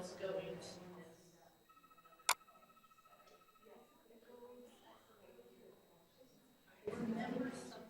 what's going to this. I remember something.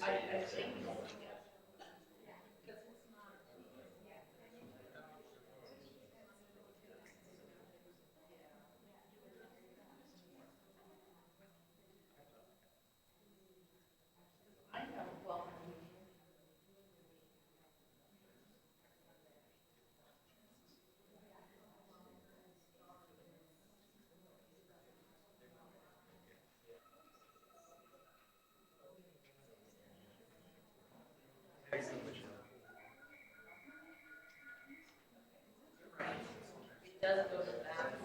I think. I know, well, it does go to that.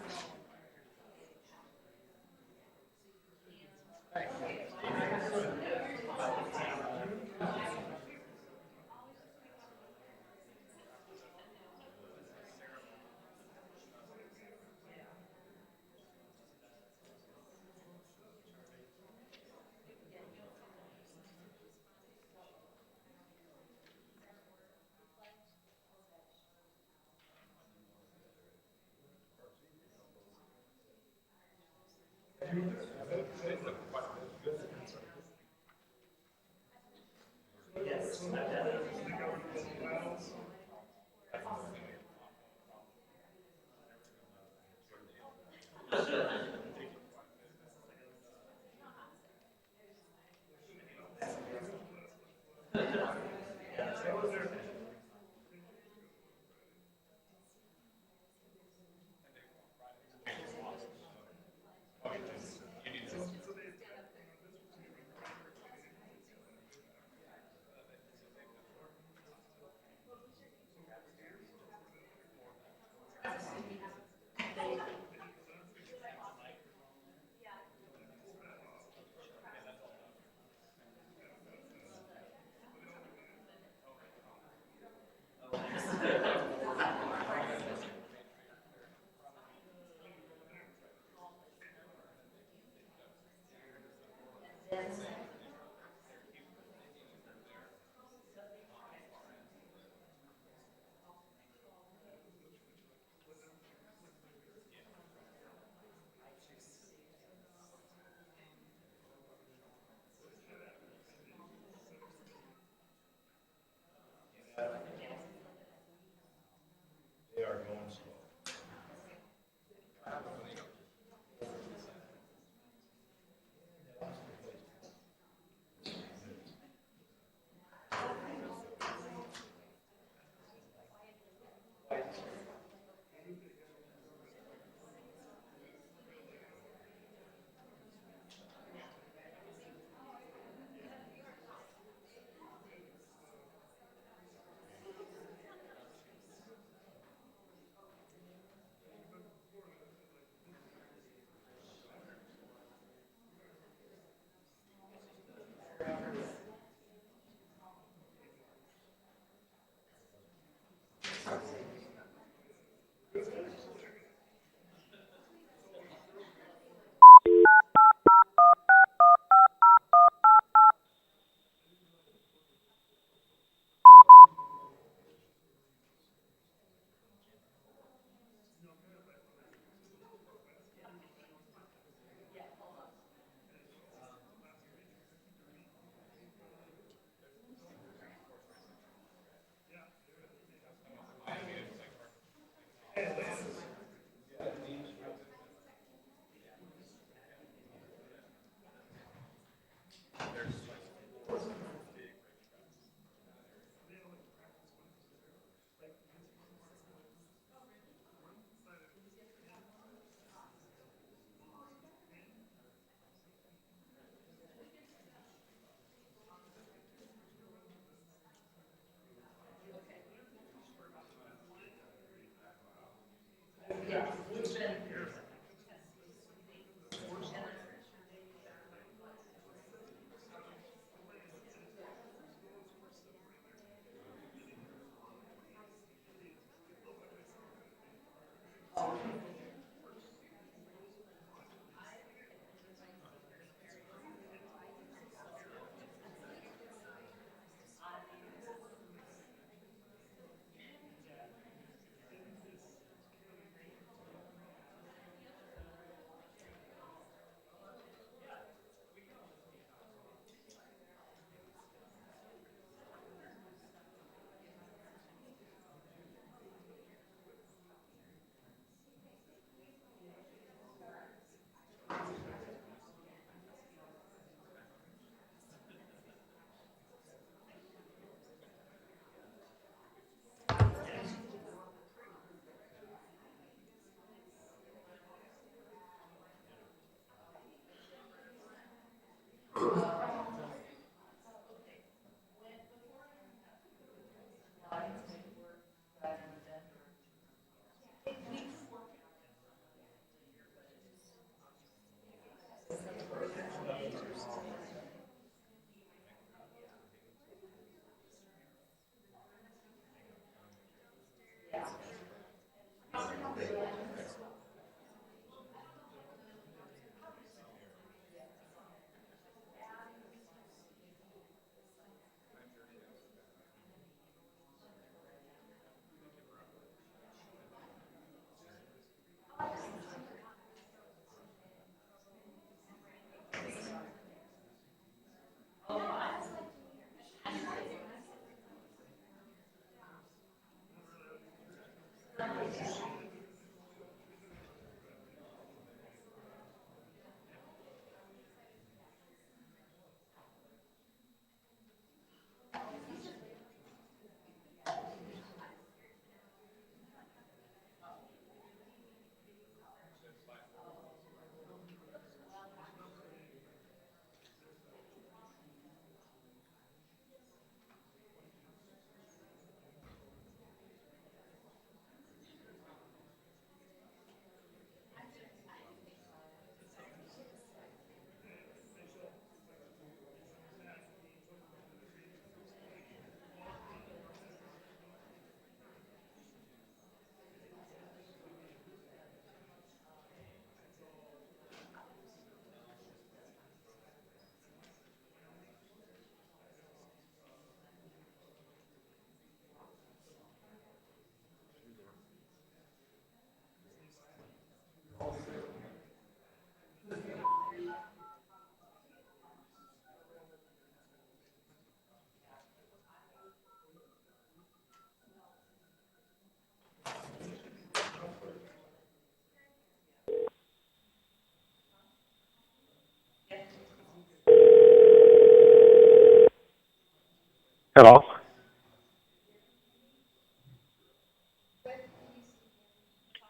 Hello?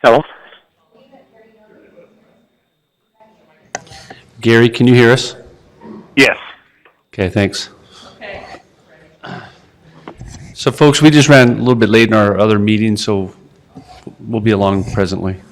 Hello? Gary, can you hear us? Yes. Okay, thanks. Okay. So folks, we just ran a little bit late in our other meeting, so we'll be along presently.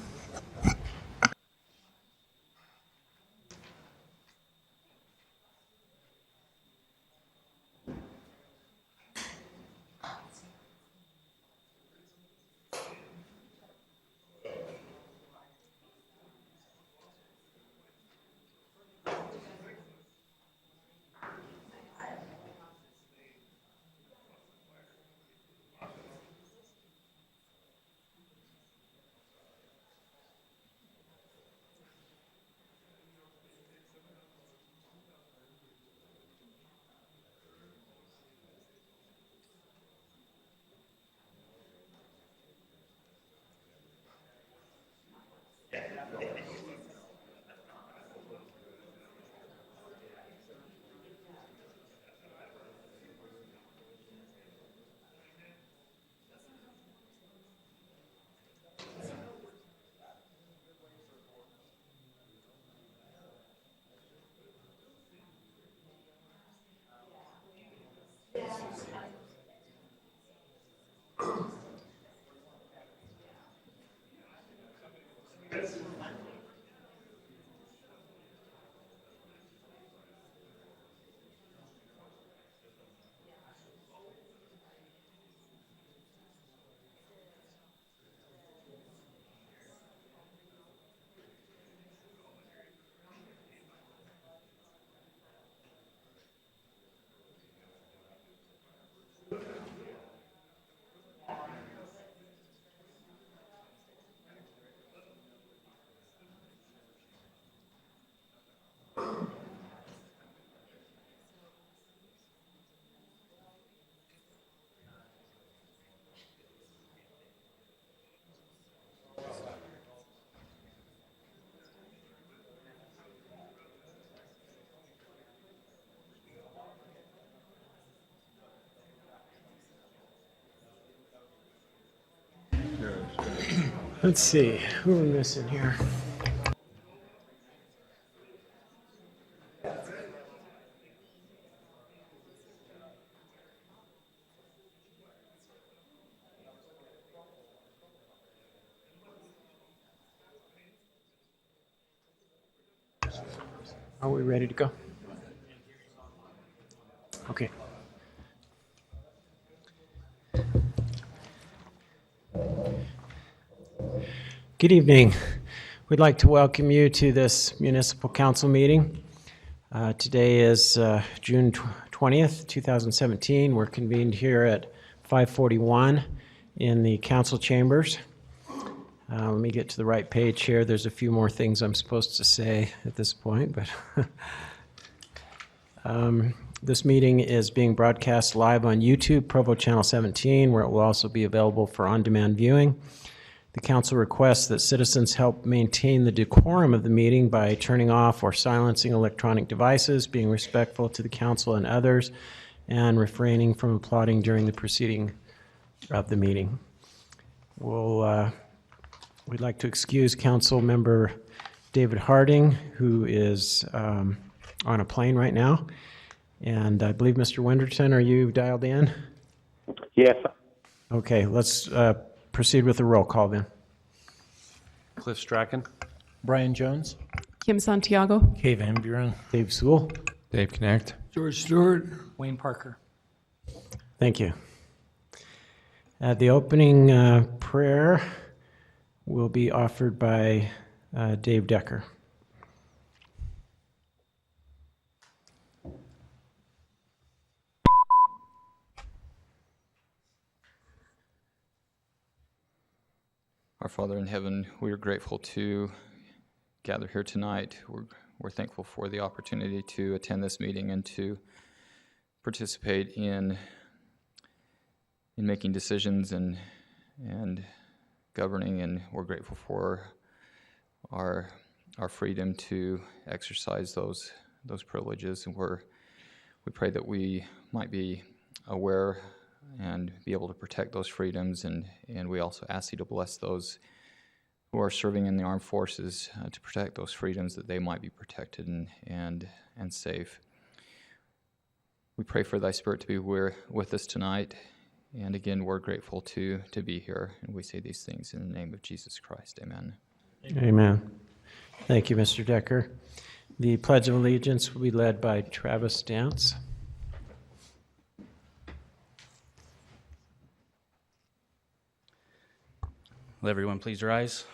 Let's see, who are we missing here? Are we ready to go? Okay. Good evening. We'd like to welcome you to this municipal council meeting. Today is June 20th, 2017. We're convened here at 541 in the council chambers. Let me get to the right page here. There's a few more things I'm supposed to say at this point, but this meeting is being broadcast live on YouTube, Provo Channel 17, where it will also be available for on-demand viewing. The council requests that citizens help maintain the decorum of the meeting by turning off or silencing electronic devices, being respectful to the council and others, and refraining from applauding during the proceeding of the meeting. We'd like to excuse Council Member David Harding, who is on a plane right now. And I believe, Mr. Wenderton, are you dialed in? Yes. Okay, let's proceed with the roll call then. Cliff Strachan? Brian Jones. Kim Santiago. Kay Van Buren. Dave Sewell. Dave Connect. George Stewart. Wayne Parker. Thank you. The opening prayer will be offered by Dave Decker. Our Father in heaven, we are grateful to gather here tonight. We're thankful for the opportunity to attend this meeting and to participate in making decisions and governing, and we're grateful for our freedom to exercise those privileges, and we pray that we might be aware and be able to protect those freedoms. And we also ask you to bless those who are serving in the armed forces to protect those freedoms, that they might be protected and safe. We pray for thy Spirit to be with us tonight. And again, we're grateful to be here. And we say these things in the name of Jesus Christ. Amen. Amen. Thank you, Mr. Decker. The Pledge of Allegiance will be led by Travis Dance. Will everyone please rise?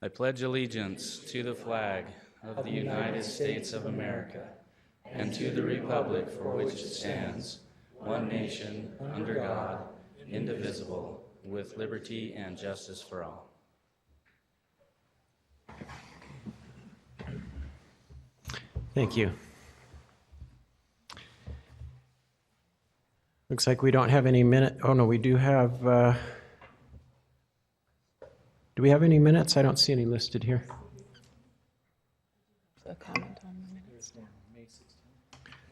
I pledge allegiance to the flag of the United States of America and to the republic for which it stands, one nation, under God, indivisible, with liberty and justice for all. Thank you. Looks like we don't have any oh no, we do have, do we have any minutes? I don't see any listed here. A comment on the minutes.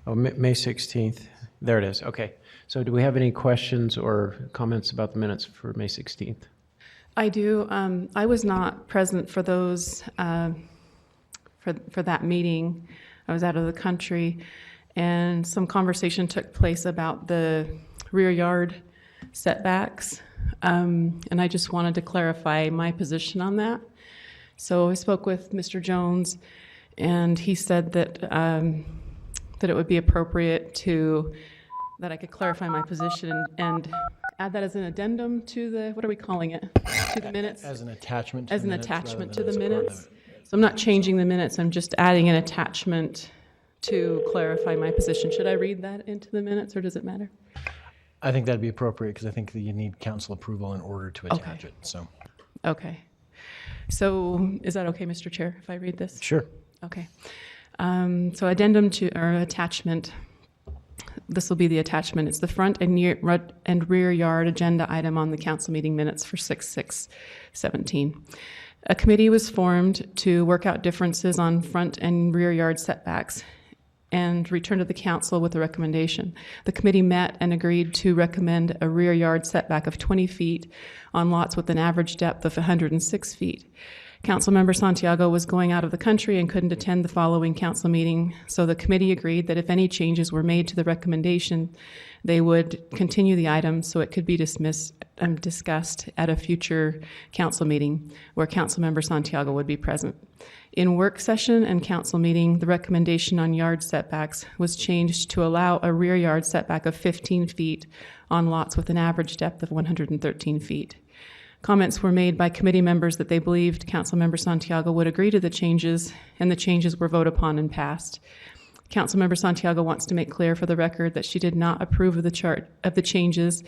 Oh, May 16th. There it is. Okay. So do we have any questions or comments about the minutes for May 16th? I do. I was not present for those, for that meeting. I was out of the country, and some conversation took place about the rear yard setbacks, and I just wanted to clarify my position on that. So I spoke with Mr. Jones, and he said that that it would be appropriate that I could clarify my position and add that as an addendum to the, what are we calling it? To the minutes? As an attachment to As the an minutes rather attachment than to the as part of minutes. it. So I'm not changing the minutes, I'm just adding an attachment to clarify my position. Should I read that into the minutes, or does it matter? I think that'd be appropriate because I think that you need council approval in order to attach it, so. Okay. So is that okay, Mr. Chair, if I read this? Sure. Okay. So addendum to, or attachment, this will be the attachment. It's the front and rear yard agenda item on the council meeting minutes for 6/6/17. A committee was formed to work out differences on front and rear yard setbacks and return to the council with a recommendation. The committee met and agreed to recommend a rear yard setback of 20 feet on lots with an average depth of 106 feet. Councilmember Santiago was going out of the country and couldn't attend the following council meeting, so the committee agreed that if any changes were made to the recommendation, they would continue the item so it could be discussed at a future council meeting where Councilmember Santiago would be present. In work session and council meeting, the recommendation on yard setbacks was changed to allow a rear yard setback of 15 feet on lots with an average depth of 113 feet. Comments were made by committee members that they believed Councilmember Santiago would agree to the changes, and the changes were voted upon and passed. Councilmember Santiago wants to make clear for the record that she did not approve of the changes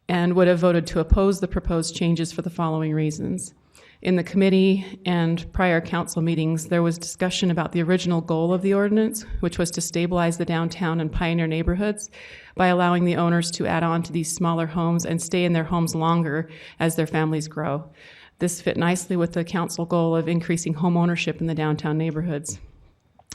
and would have voted to oppose the proposed changes for the following reasons. In the committee and prior council meetings, there was discussion about the original goal of the ordinance, which was to stabilize the downtown and pioneer neighborhoods by allowing the owners to add on to these smaller homes and stay in their homes longer as their families grow. This fit nicely with the council goal of increasing home ownership in the downtown neighborhoods.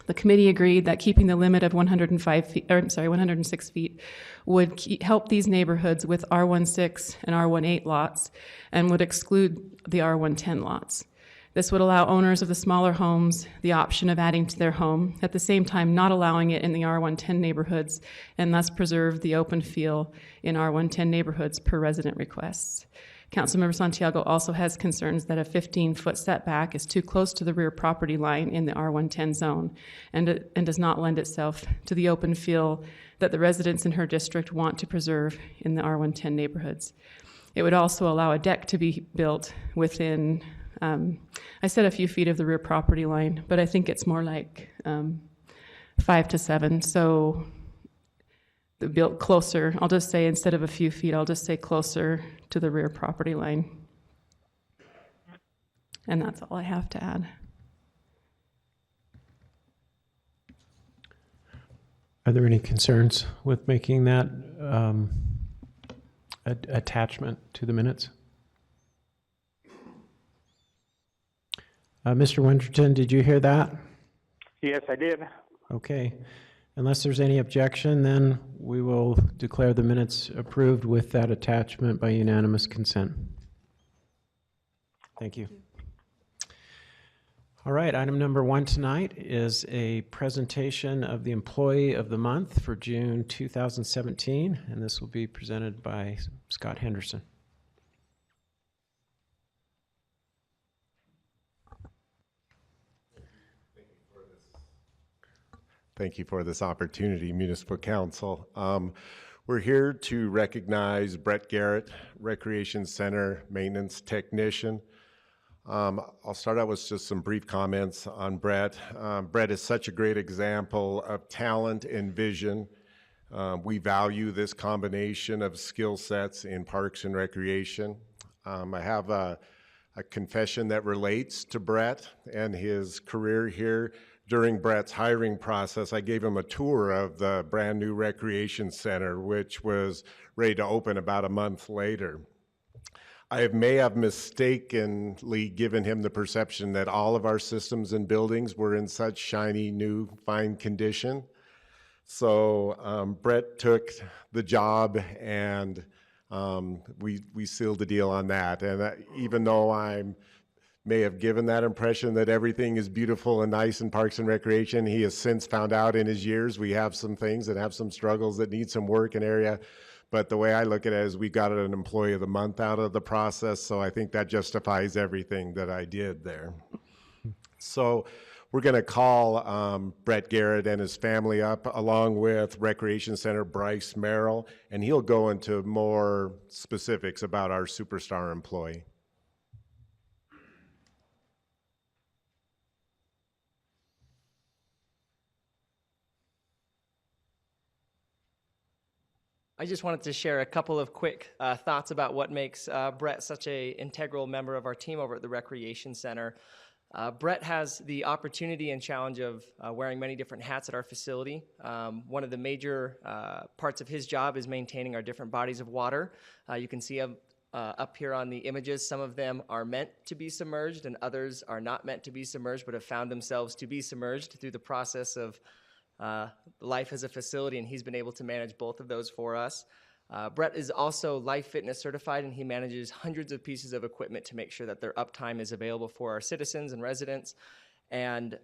The committee agreed that keeping the limit of 106 feet would help these neighborhoods with R16 and R18 lots and would exclude the R110 lots. This would allow owners of the smaller homes the option of adding to their home, at the same time not allowing it in the R110 neighborhoods, and thus preserve the open feel in R110 neighborhoods per resident requests. Councilmember Santiago also has concerns that a 15-foot setback is too close to the rear property line in the R110 zone and does not lend itself to the open feel that the residents in her district want to preserve in the R110 neighborhoods. It would also allow a deck to be built within, I said a few feet of the rear property line, but I think it's more like 5 to 7, so built closer. I'll just say instead of a few feet, I'll just say closer to the rear property line. And that's all I have to add. Are there any concerns with making that attachment to the minutes? Mr. Winterton, did you hear that? Yes, I did. Okay. Unless there's any objection, then we will declare the minutes approved with that attachment by unanimous consent. Thank you. All right, item number 1 tonight is a presentation of the Employee of the Month for June 2017, and this will be presented by Scott Henderson. Thank you for this opportunity, Municipal Council. We're here to recognize Brett Garrett, Recreation Center Maintenance Technician. I'll start out with just some brief comments on Brett. Brett is such a great example of talent and vision. We value this combination of skill sets in Parks and Recreation. I have a confession that relates to Brett and his career here. During Brett's hiring process, I gave him a tour of the brand new Recreation Center, which was ready to open about a month later. I may have mistakenly given him the perception that all of our systems and buildings were in such shiny, new, fine condition. So Brett took the job, and we sealed the deal on that. And even though I may have given that impression that everything is beautiful and nice in Parks and Recreation, he has since found out in his years we have some things that have some struggles that need some work in area. But the way I look at it is we got an Employee of the Month out of the process, so I think that justifies everything that I did there. So we're going to call Brett Garrett and his family up, along with Recreation Center Bryce Merrill, and he'll go into more specifics about our superstar employee. I just wanted to share a couple of quick thoughts about what makes Brett such an integral member of our team over at the Recreation Center. Brett has the opportunity and challenge of wearing many different hats at our facility. One of the major parts of his job is maintaining our different bodies of water. You can see up here on the images, some of them are meant to be submerged and others are not meant to be submerged but have found themselves to be submerged through the process of life as a facility, and he's been able to manage both of those for us. Brett is also Life Fitness certified, and he manages hundreds of pieces of equipment to make sure that their uptime is available for our citizens and residents. And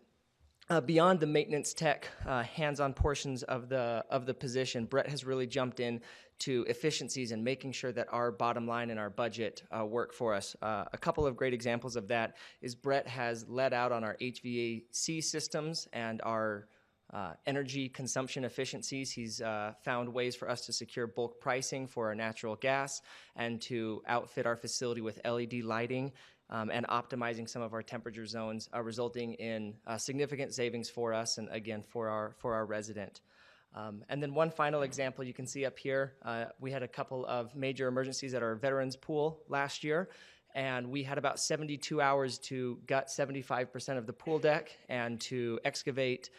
beyond the maintenance tech hands-on portions of the position, Brett has really jumped in to efficiencies and making sure that our bottom line and our budget work for us. A couple of great examples of that is Brett has led out on our HVAC systems and our energy consumption efficiencies. He's found ways for us to secure bulk pricing for our natural gas and to outfit our facility with LED lighting and optimizing some of our temperature zones, resulting in significant savings for us and again for our resident. And then one final example you can see up here, we had a couple of major emergencies at our veterans pool last year, and we had about 72 hours to gut 75% of the pool deck and to excavate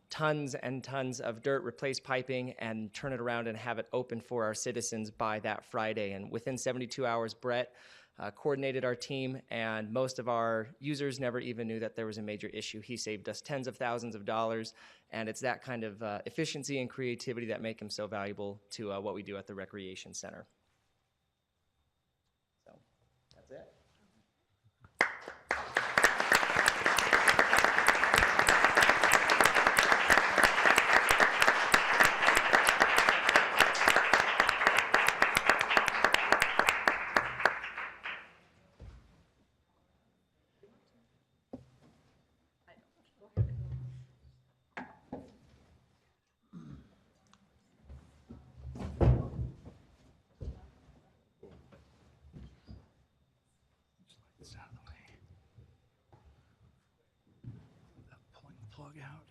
tons and tons of dirt, replace piping, and turn it around and have it open for our citizens by that Friday. And within 72 hours, Brett coordinated our team, and most of our users never even knew that there was a major issue. He saved us tens of thousands of dollars, and it's that kind of efficiency and creativity that make him so valuable to what we do at the Recreation Center. So, that's it. It's out of the way. Without pulling the plug out.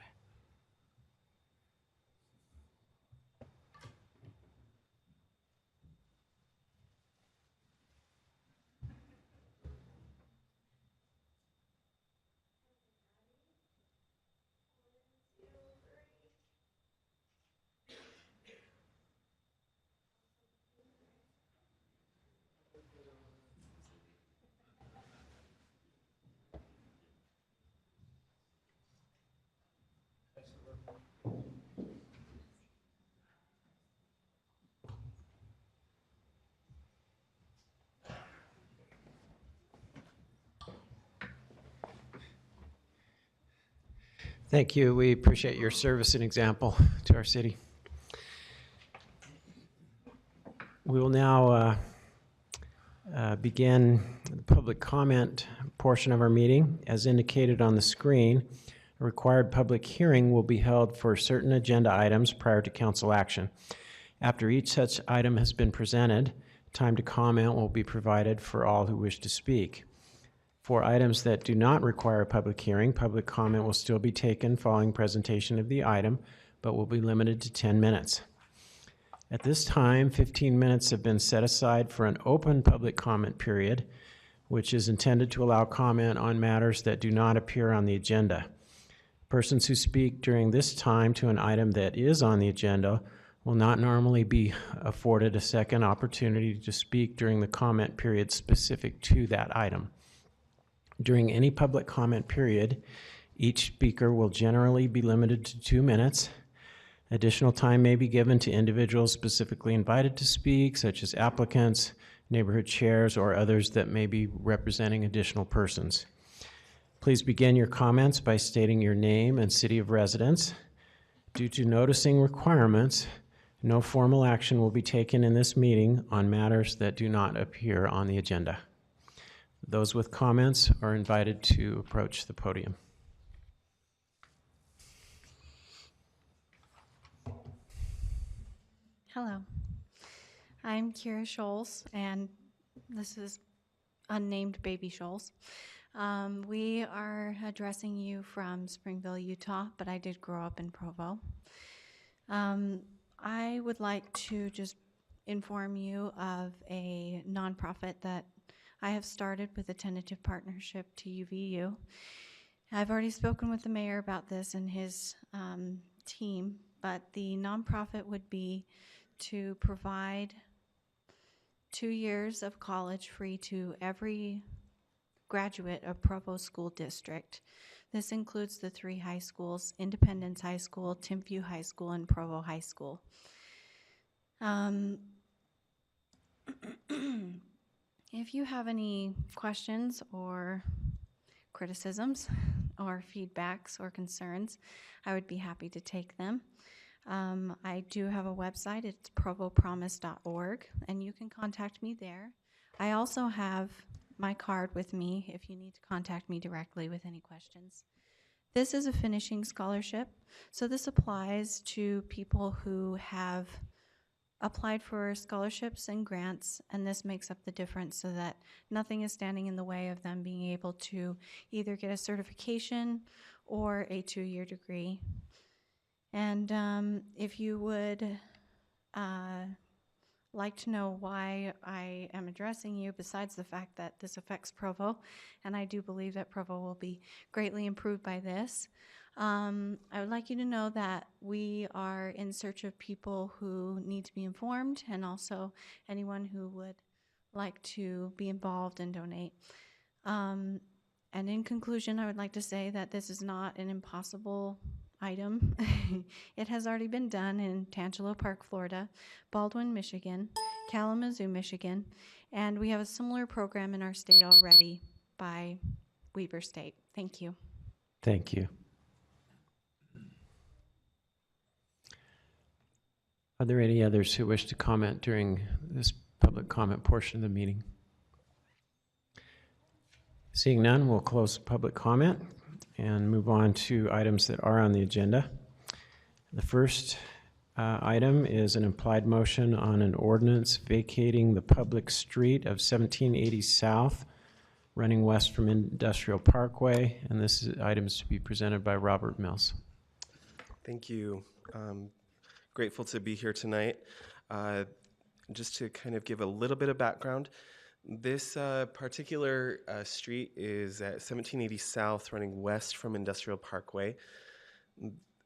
Thank you. We appreciate your service and example to our city. We will now begin the public comment portion of our meeting. As indicated on the screen, a required public hearing will be held for certain agenda items prior to council action. After each such item has been presented, time to comment will be provided for all who wish to speak. For items that do not require a public hearing, public comment will still be taken following presentation of the item, but will be limited to 10 minutes. At this time, 15 minutes have been set aside for an open public comment period, which is intended to allow comment on matters that do not appear on the agenda. Persons who speak during this time to an item that is on the agenda will not normally be afforded a second opportunity to speak during the comment period specific to that item. During any public comment period, each speaker will generally be limited to 2 minutes. Additional time may be given to individuals specifically invited to speak, such as applicants, neighborhood chairs, or others that may be representing additional persons. Please begin your comments by stating your name and city of residence. Due to noticing requirements, no formal action will be taken in this meeting on matters that do not appear on the agenda. Those with comments are invited to approach the podium. Hello, I'm Kira Scholes, and this is unnamed baby Scholes. We are addressing you from Springville, Utah, but I did grow up in Provo. I would like to just inform you of a nonprofit that I have started with a tentative partnership to UVU. I've already spoken with the mayor about this and his team, but the nonprofit would be to provide 2 years of college free to every graduate of Provo School District. This includes the 3 high schools: Independence High School, Timpview High School, and Provo High School. If you have any questions or criticisms or feedbacks or concerns, I would be happy to take them. I do have a website. It's provopromise.org, and you can contact me there. I also have my card with me if you need to contact me directly with any questions. This is a finishing scholarship, so this applies to people who have applied for scholarships and grants, and this makes up the difference so that nothing is standing in the way of them being able to either get a certification or a 2-year degree. And if you would like to know why I am addressing you, besides the fact that this affects Provo, and I do believe that Provo will be greatly improved by this, I would like you to know that we are in search of people who need to be informed, and also anyone who would like to be involved and donate. And in conclusion, I would like to say that this is not an impossible item. It has already been done in Tangelo Park, Florida, Baldwin, Michigan, Kalamazoo, Michigan, and we have a similar program in our state already by Weber State. Thank you. Thank you. Are there any others who wish to comment during this public comment portion of the meeting? Seeing none, we'll close public comment and move on to items that are on the agenda. The first item is an implied motion on an ordinance vacating the public street of 1780 South, running west from Industrial Parkway, and this item is to be presented by Robert Mills. Thank you. Grateful to be here tonight. Just to kind of give a little bit of background, this particular street is at 1780 South, running west from Industrial Parkway.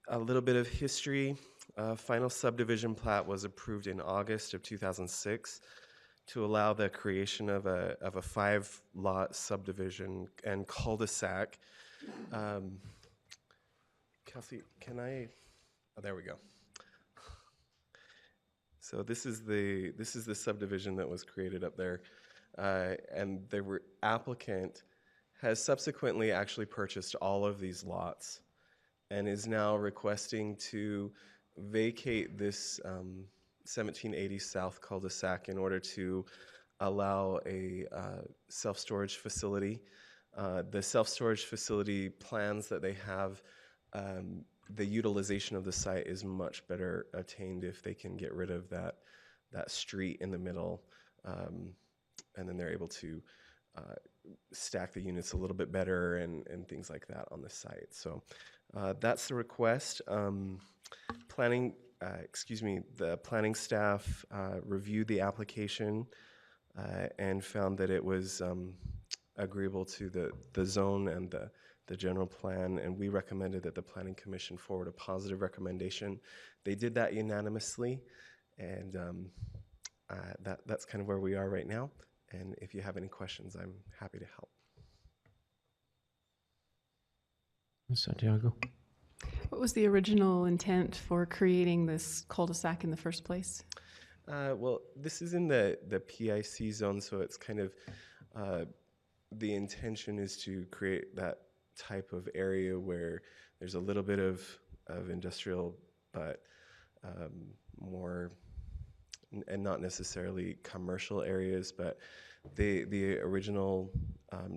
A little bit of history. Final subdivision plat was approved in August of 2006 to allow the creation of a 5-lot subdivision and cul-de-sac. Kelsey, can I? Oh, there we go. So this is the subdivision that was created up there, and the applicant has subsequently actually purchased all of these lots, and is now requesting to vacate this 1780 South cul-de-sac in order to allow a self-storage facility. The self-storage facility plans that they have, the utilization of the site is much better attained if they can get rid of that street in the middle, and then they're able to stack the units a little bit better and things like that on the site. So that's the request. The planning staff reviewed the application and found that it was agreeable to the zone and the general plan, and we recommended that the Planning Commission forward a positive recommendation. They did that unanimously, and that's kind of where we are right now. And if you have any questions, I'm happy to help. Ms. Santiago? What was the original intent for creating this cul-de-sac in the first place? Well, this is in the PIC zone, so it's kind of, the intention is to create that type of area where there's a little bit of industrial, but more, and not necessarily commercial areas, but the original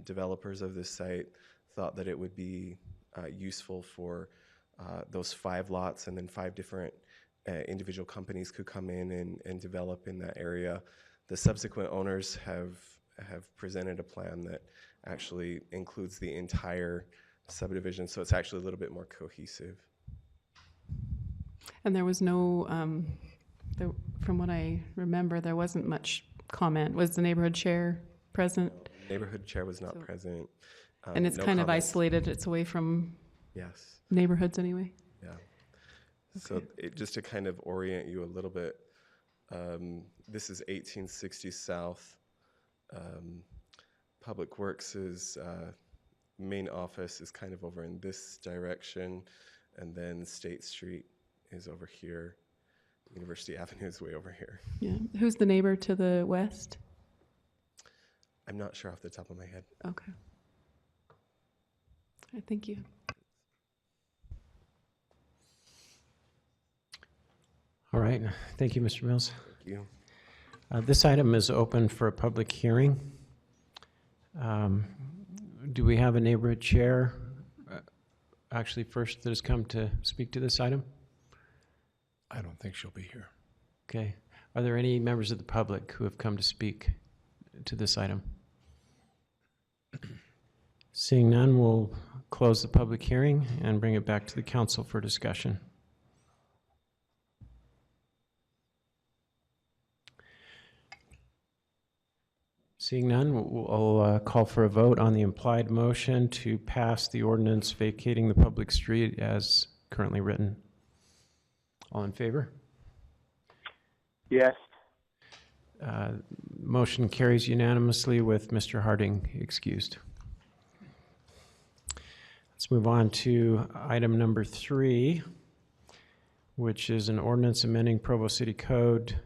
developers of this site thought that it would be useful for those 5 lots, and then 5 different individual companies could come in and develop in that area. The subsequent owners have presented a plan that actually includes the entire subdivision, so it's actually a little bit more cohesive. And there was no, from what I remember, there wasn't much comment. Was the neighborhood chair present? Neighborhood chair was not present. And it's no kind of comments. isolated, it's away from Yes. neighborhoods anyway? Yeah. So just to kind of orient you a little bit, this is 1860 South. Public Works' main office is kind of over in this direction, and then State Street is over here. University Avenue is way over here. Yeah. Who's the neighbor to the west? I'm not sure off the top of my head. Okay. All right, thank you. All right. Thank you, Mr. Mills. Thank you. This item is open for a public hearing. Do we have a neighborhood chair, actually first, that has come to speak to this item? I don't think she'll be here. Okay. Are there any members of the public who have come to speak to this item? Seeing none, we'll close the public hearing and bring it back to the council for discussion. Seeing none, we'll call for a vote on the implied motion to pass the ordinance vacating the public street as currently written. All in favor? Yes. Motion carries unanimously with Mr. Harding excused. Let's move on to item number 3, which is an ordinance amending Provo City Code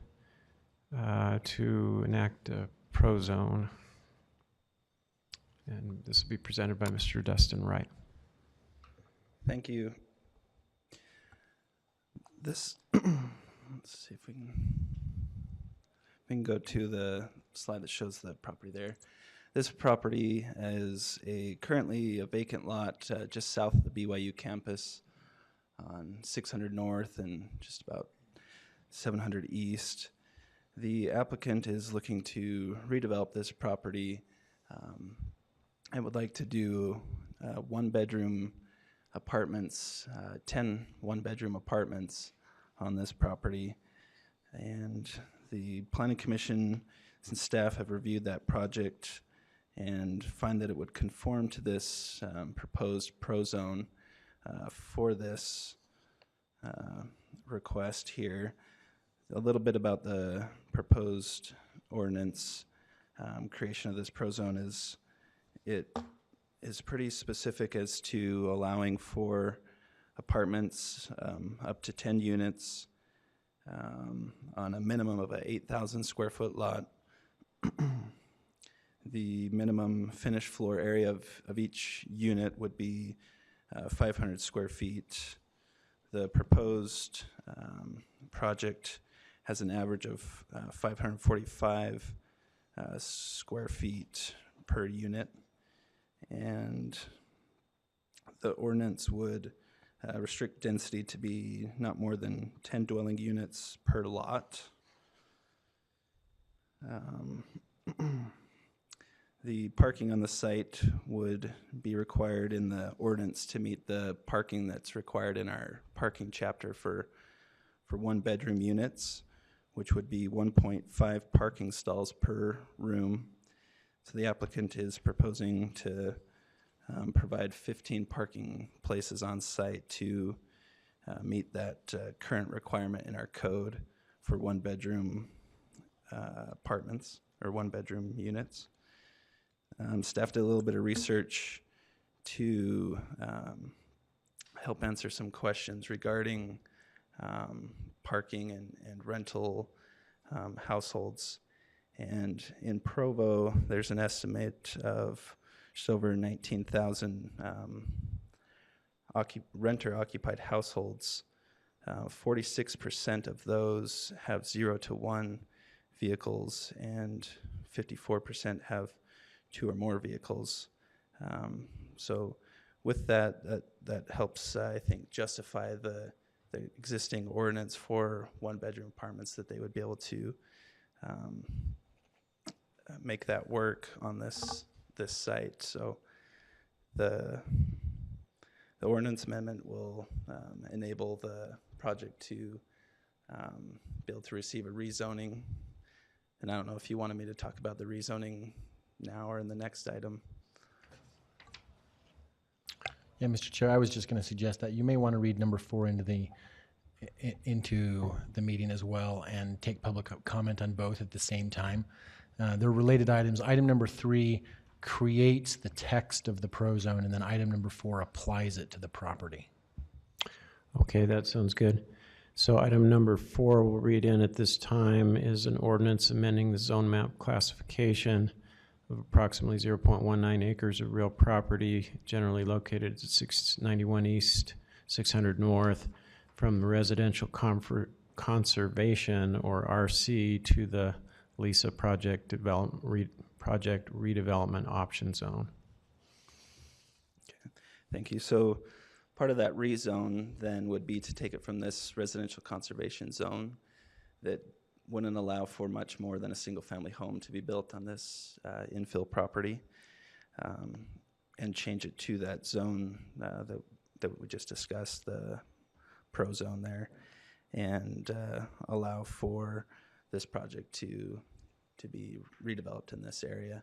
to enact a ProZone. And this will be presented by Mr. Dustin Wright. Thank you. This, let's see if we can go to the slide that shows the property there. This property is currently a vacant lot just south of the BYU campus on 600 North and just about 700 East. The applicant is looking to redevelop this property and would like to do 1-bedroom apartments, 10 one-bedroom apartments on this property. And the Planning Commission and staff have reviewed that project and find that it would conform to this proposed ProZone for this request here. A little bit about the proposed ordinance. Creation of this ProZone is pretty specific as to allowing for apartments up to 10 units on a minimum of a 8,000 square foot lot. The minimum finished floor area of each unit would be 500 square feet. The proposed project has an average of 545 square feet per unit, and the ordinance would restrict density to be not more than 10 dwelling units per lot. The parking on the site would be required in the ordinance to meet the parking that's required in our parking chapter for one-bedroom units, which would be 1.5 parking stalls per room. So the applicant is proposing to provide 15 parking places on site to meet that current requirement in our code for one-bedroom apartments or one-bedroom units. Staff did a little bit of research to help answer some questions regarding parking and rental households. And in Provo, there's an estimate of just over 19,000 renter-occupied households. 46% of those have 0 to 1 vehicles, and 54% have 2 or more vehicles. So with that helps, I think, justify the existing ordinance for one-bedroom apartments, that they would be able to make that work on this site. So the ordinance amendment will enable the project to be able to receive a rezoning. And I don't know if you wanted me to talk about the rezoning now or in the next item. Yeah, Mr. Chair, I was just going to suggest that you may want to read number 4 into the meeting as well, and take public comment on both at the same time. They're related items. Item number 3 creates the text of the pro zone, and then item number 4 applies it to the property. Okay, that sounds good. So item number 4 we'll read in at this time is an ordinance amending the zone map classification of approximately 0.19 acres of real property generally located at 691 East, 600 North, from residential conservation, or RC, to the Lesa Project Redevelopment Option Zone. Okay. Thank you. So part of that rezone then would be to take it from this residential conservation zone that wouldn't allow for much more than a single-family home to be built on this infill property, and change it to that zone that we just discussed, the pro zone there, and allow for this project to be redeveloped in this area.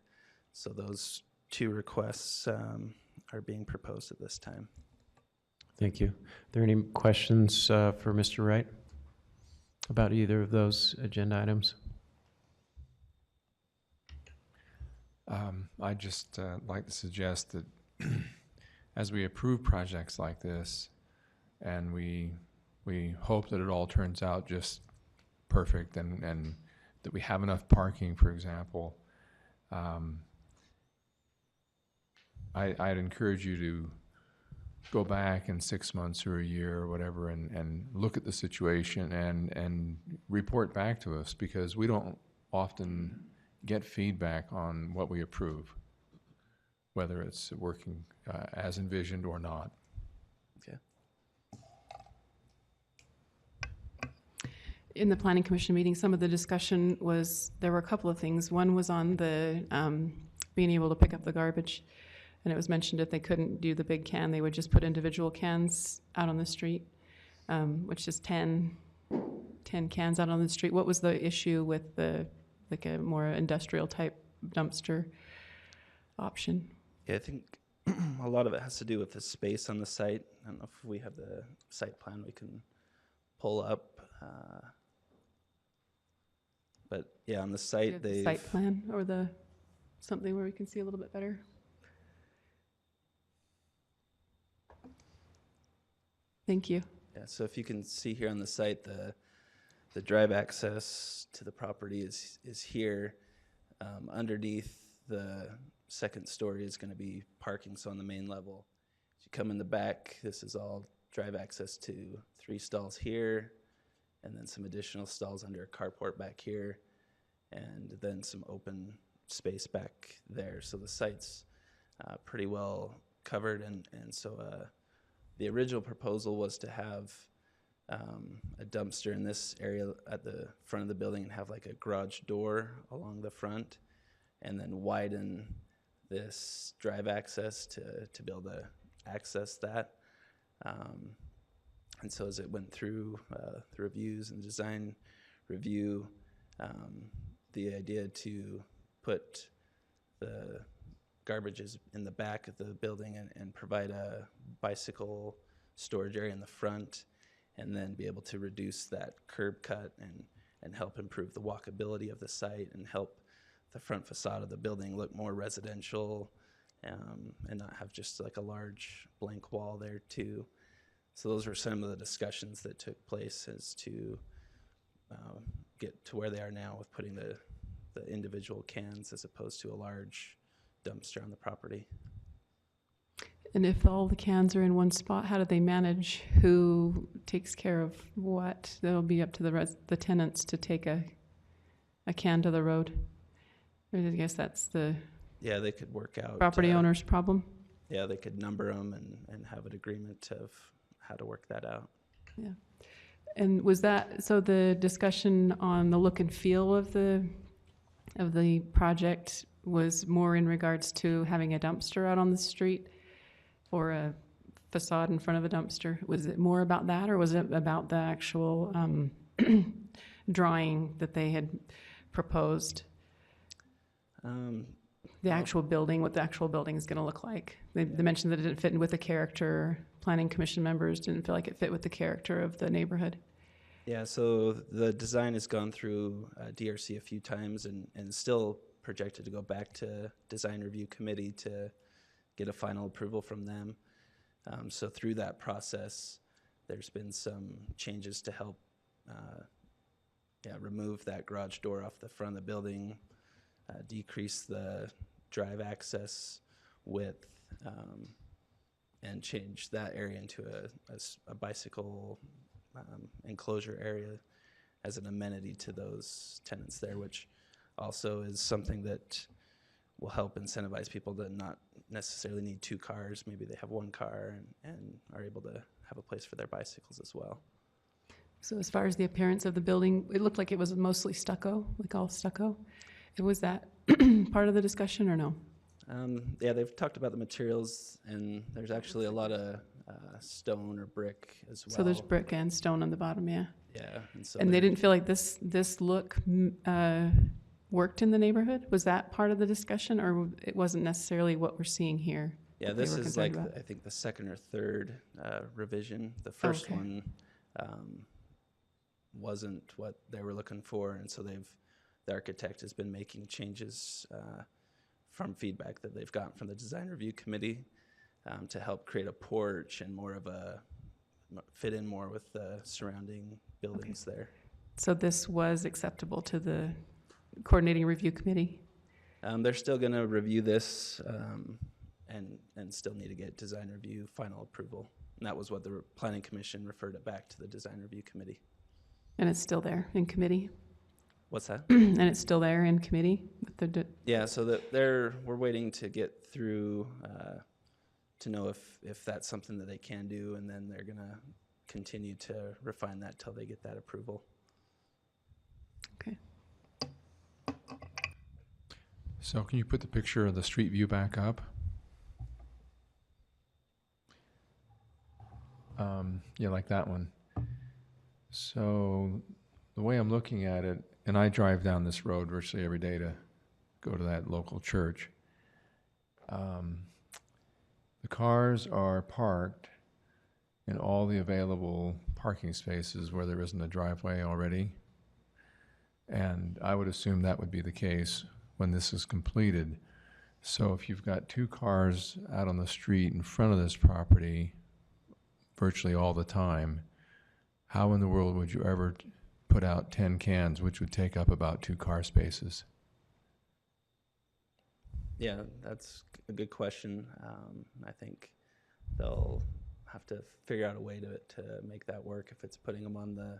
So those 2 requests are being proposed at this time. Thank you. Are there any questions for Mr. Wright about either of those agenda items? I'd just like to suggest that as we approve projects like this, and we hope that it all turns out just perfect, and that we have enough parking, for example, I'd encourage you to go back in 6 months or a year or whatever and look at the situation and report back to us, because we don't often get feedback on what we approve, whether it's working as envisioned or not. Okay. In the Planning Commission meeting, some of the discussion was, there were a couple of things. One was on the being able to pick up the garbage. And it was mentioned if they couldn't do the big can, they would just put individual cans out on the street, which is 10 cans out on the street. What was the issue with the, like, a more industrial type dumpster option? Yeah, I think a lot of it has to do with the space on the site. I don't know if we have the site plan we can pull up. But yeah, on the site, The site plan, or the something where we can see a little bit better? Thank you. Yeah, so if you can see here on the site, the drive access to the property is here. Underneath the second story is going to be parking, so on the main level, as you come in the back, this is all drive access to 3 stalls here, and then some additional stalls under a carport back here, and then some open space back there. So the site's pretty well covered, and so the original proposal was to have a dumpster in this area at the front of the building and have like a garage door along the front, and then widen this drive access to be able to access that. And so as it went through the reviews and design review, the idea to put the garbages in the back of the building and provide a bicycle storage area in the front, and then be able to reduce that curb cut and help improve the walkability of the site and help the front facade of the building look more residential, and not have just like a large blank wall there too. So those were some of the discussions that took place as to get to where they are now with putting the individual cans as opposed to a large dumpster on the property. And if all the cans are in one spot, how do they manage who takes care of what? That'll be up to the tenants to take a can to the road. I guess that's the Yeah, they could work out property owner's problem. Yeah, they could number them and have an agreement of how to work that out. Yeah. And was that, so the discussion on the look and feel of the project was more in regards to having a dumpster out on the street or a facade in front of a dumpster? Was it more about that, or was it about the actual drawing that they had proposed? The actual building, what the actual building is going to look like. They mentioned that it didn't fit in with the character. Planning commission members didn't feel like it fit with the character of the neighborhood. Yeah, so the design has gone through DRC a few times and still projected to go back to design review committee to get a final approval from them. So through that process, there's been some changes to help remove that garage door off the front of the building, decrease the drive access width, and change that area into a bicycle enclosure area as an amenity to those tenants there, which also is something that will help incentivize people to not necessarily need 2 cars. Maybe they have 1 car and are able to have a place for their bicycles as well. So as far as the appearance of the building, it looked like it was mostly stucco, like all stucco. Was that part of the discussion or no? Yeah, they've talked about the materials, and there's actually a lot of stone or brick as well. So there's brick and stone on the bottom, yeah. Yeah, and they didn't feel like this look worked in the neighborhood. Was that part of the discussion, or it wasn't necessarily what we're seeing here? Yeah, this is like I think the second or third revision. The first one wasn't what they were looking for, and so the architect has been making changes from feedback that they've gotten from the design review committee to help create a porch and more of a fit in more with the surrounding buildings there. So this was acceptable to the coordinating review committee? They're still going to review this and still need to get design review final approval. And that was what the planning commission referred it back to the design review committee. And it's still there in committee? What's that? And it's still there in committee? With the yeah, so we're waiting to get through to know if that's something that they can do, and then they're going to continue to refine that till they get that approval. Okay. So can you put the picture of the street view back up? Yeah, like that one. So the way I'm looking at it, and I drive down this road virtually every day to go to that local church. The cars are parked in all the available parking spaces where there isn't a driveway already. And I would assume that would be the case when this is completed. So if you've got 2 cars out on the street in front of this property virtually all the time, how in the world would you ever put out 10 cans, which would take up about 2 car spaces? Yeah, that's a good question. I think they'll have to figure out a way to make that work if it's putting them on the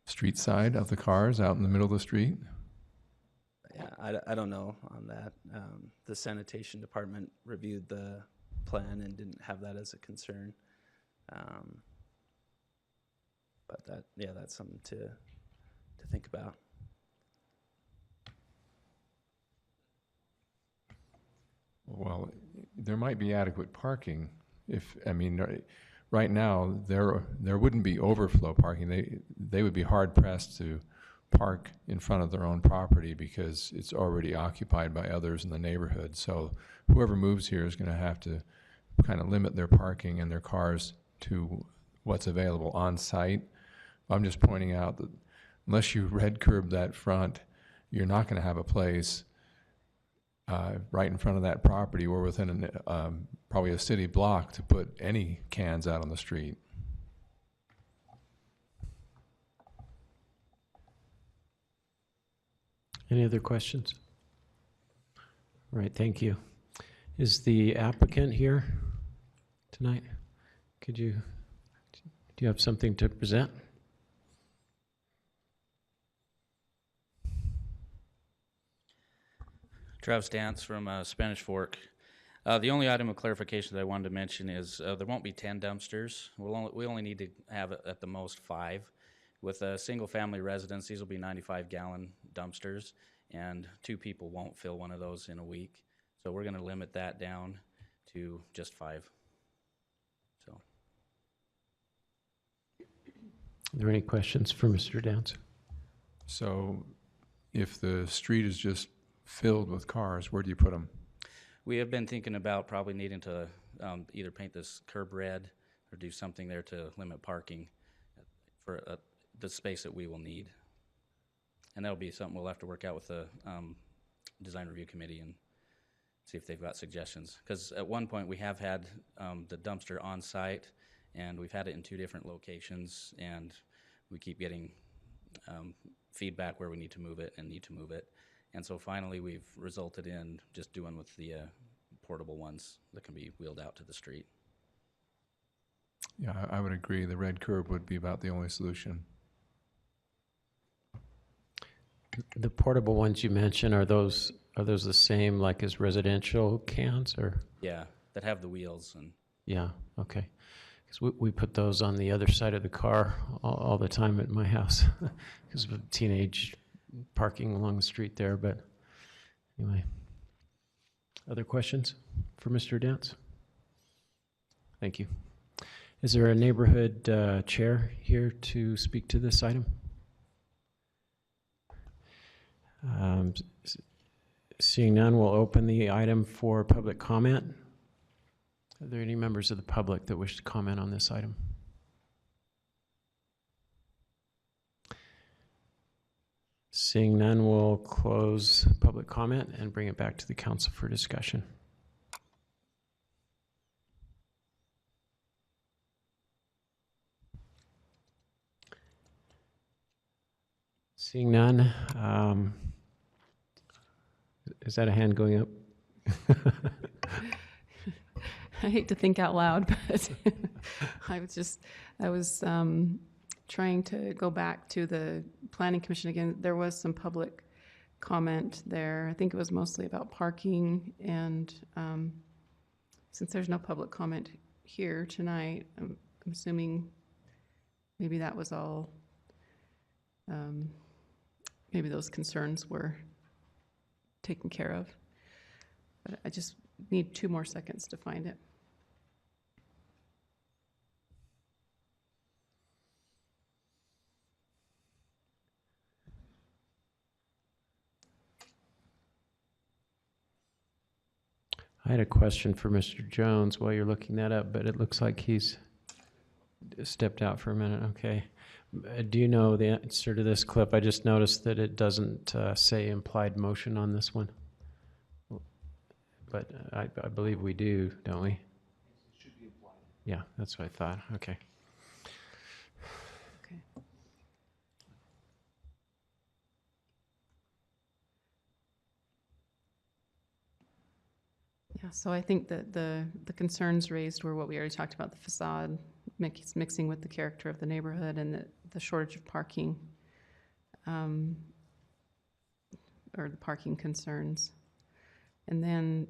Street side of the cars out in the middle of the street? yeah, I don't know on that. The sanitation department reviewed the plan and didn't have that as a concern. But that's something to think about. Well, there might be adequate parking right now, there wouldn't be overflow parking. They would be hard pressed to park in front of their own property because it's already occupied by others in the neighborhood. So whoever moves here is going to have to kind of limit their parking and their cars to what's available on site. I'm just pointing out that unless you red curb that front, you're not going to have a place right in front of that property or within probably a city block to put any cans out on the street. Any other questions? All right, thank you. Is the applicant here tonight? Do you have something to present? Travis Dance from Spanish Fork. The only item of clarification that I wanted to mention is there won't be 10 dumpsters. We only need to have at the most 5. With a single-family residence, these will be 95-gallon dumpsters, and 2 people won't fill one of those in a week. So we're going to limit that down to just 5. So. Are there any questions for Mr. Dance? So if the street is just filled with cars, where do you put them? We have been thinking about probably needing to either paint this curb red or do something there to limit parking for the space that we will need. And that'll be something we'll have to work out with the design review committee and see if they've got suggestions. Because at one point we have had the dumpster on site, and we've had it in 2 different locations, and we keep getting feedback where we need to move it and need to move it. And so finally we've resulted in just doing with the portable ones that can be wheeled out to the street. Yeah, I would agree. The red curb would be about the only solution. The portable ones you mentioned, are those the same like as residential cans or? Yeah, that have the wheels and. Yeah, okay. Because we put those on the other side of the car all the time at my house because of teenage parking along the street there. But anyway, other questions for Mr. Dance? Thank you. Is there a neighborhood chair here to speak to this item? Seeing none, we'll open the item for public comment. Are there any members of the public that wish to comment on this item? Seeing none, we'll close public comment and bring it back to the council for discussion. Seeing none, is that a hand going up? I hate to think out loud, but I was trying to go back to the Planning Commission again. There was some public comment there. I think it was mostly about parking, and since there's no public comment here tonight, I'm assuming maybe that was all, maybe those concerns were taken care of. But I just need 2 more seconds to find it. I had a question for Mr. Jones while you're looking that up, but it looks like he's stepped out for a minute. Okay. Do you know the answer to this, Cliff? I just noticed that it doesn't say implied motion on this one. But I believe we do, don't we? It should be implied. Yeah, that's what I thought. Okay. Okay. Yeah, so I think that the concerns raised were what we already talked about, the facade mixing with the character of the neighborhood and the shortage of parking, or the parking concerns. And then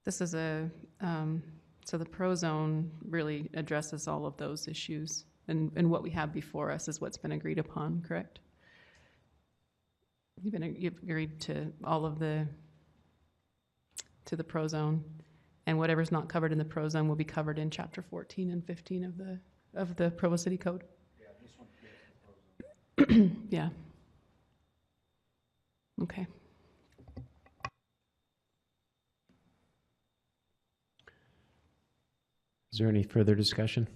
this is so the pro zone really addresses all of those issues, and what we have before us is what's been agreed upon, correct? You've agreed to all of the pro zone, and whatever's not covered in the pro zone will be covered in chapter 14 and 15 of the Provo City Code. Yeah, this one gets the pro zone. Yeah. Okay. Is there any further discussion?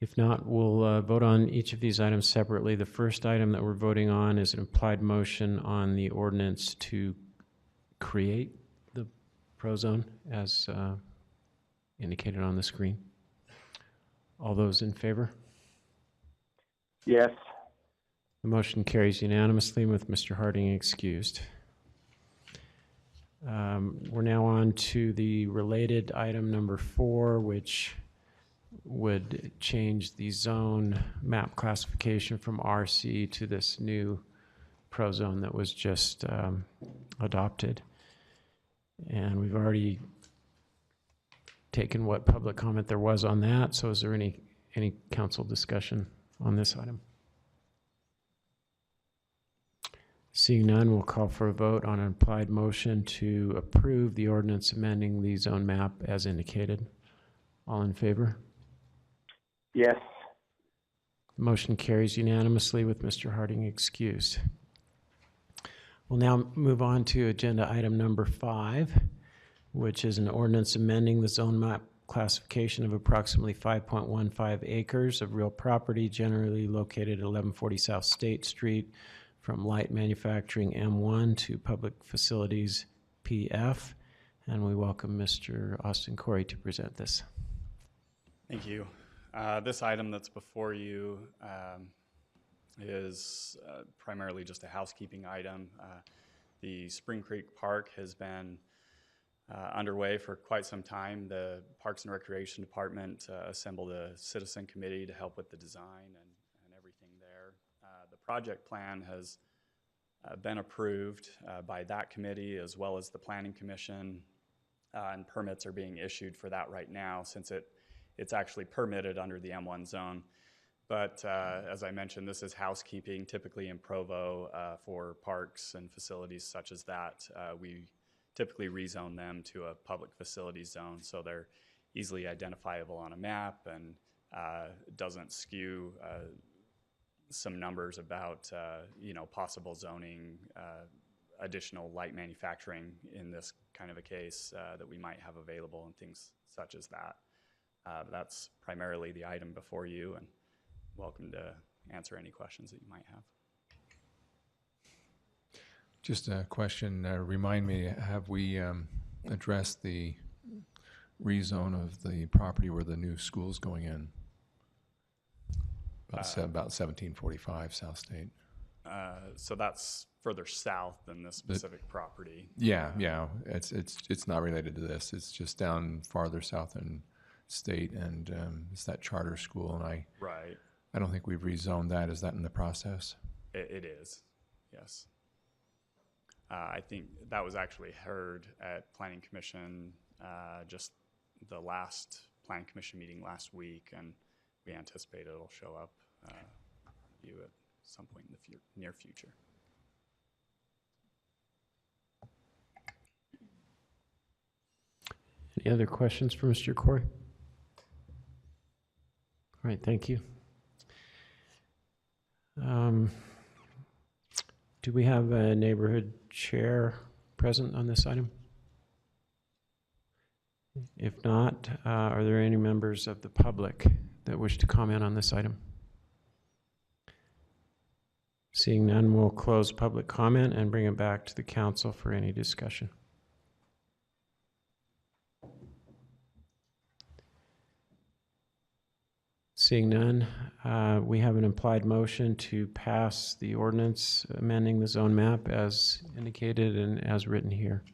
If not, we'll vote on each of these items separately. The first item that we're voting on is an implied motion on the ordinance to create the pro zone as indicated on the screen. All those in favor? Yes. The motion carries unanimously with Mr. Harding excused. We're now on to the related item number 4, which would change the zone map classification from RC to this new pro zone that was just adopted. And we've already taken what public comment there was on that. So is there any council discussion on this item? Seeing none, we'll call for a vote on an implied motion to approve the ordinance amending the zone map as indicated. All in favor? Yes. Motion carries unanimously with Mr. Harding excused. We'll now move on to agenda item number 5, which is an ordinance amending the zone map classification of approximately 5.15 acres of real property generally located at 1140 South State Street from light manufacturing M1 to public facilities PF. And we welcome Mr. Austin Corey to present this. Thank you. This item that's before you is primarily just a housekeeping item. The Spring Creek Park has been underway for quite some time. The Parks and Recreation Department assembled a citizen committee to help with the design and everything there. The project plan has been approved by that committee as well as the Planning Commission, and permits are being issued for that right now since it's actually permitted under the M1 zone. But as I mentioned, this is housekeeping. Typically in Provo for parks and facilities such as that, we typically rezone them to a public facilities zone so they're easily identifiable on a map and doesn't skew some numbers about possible zoning, additional light manufacturing in this kind of a case that we might have available and things such as that. That's primarily the item before you, and welcome to answer any questions that you might have. Just a question, remind me, have we addressed the rezone of the property where the new school's going in? About 1745 South State. So that's further south than this specific property. Yeah, it's not related to this. It's just down farther south in state, and it's that charter school, and I don't think we've rezoned that. Is that in the process? It is, yes. I think that was actually heard at Planning Commission, just the last Planning Commission meeting last week, and we anticipate it'll show up you at some point in the near future. Any other questions for Mr. Corey? All right, thank you. Do we have a neighborhood chair present on this item? If not, are there any members of the public that wish to comment on this item? Seeing none, we'll close public comment and bring it back to the council for any discussion. Seeing none, we have an implied motion to pass the ordinance amending the zone map as indicated and as written here.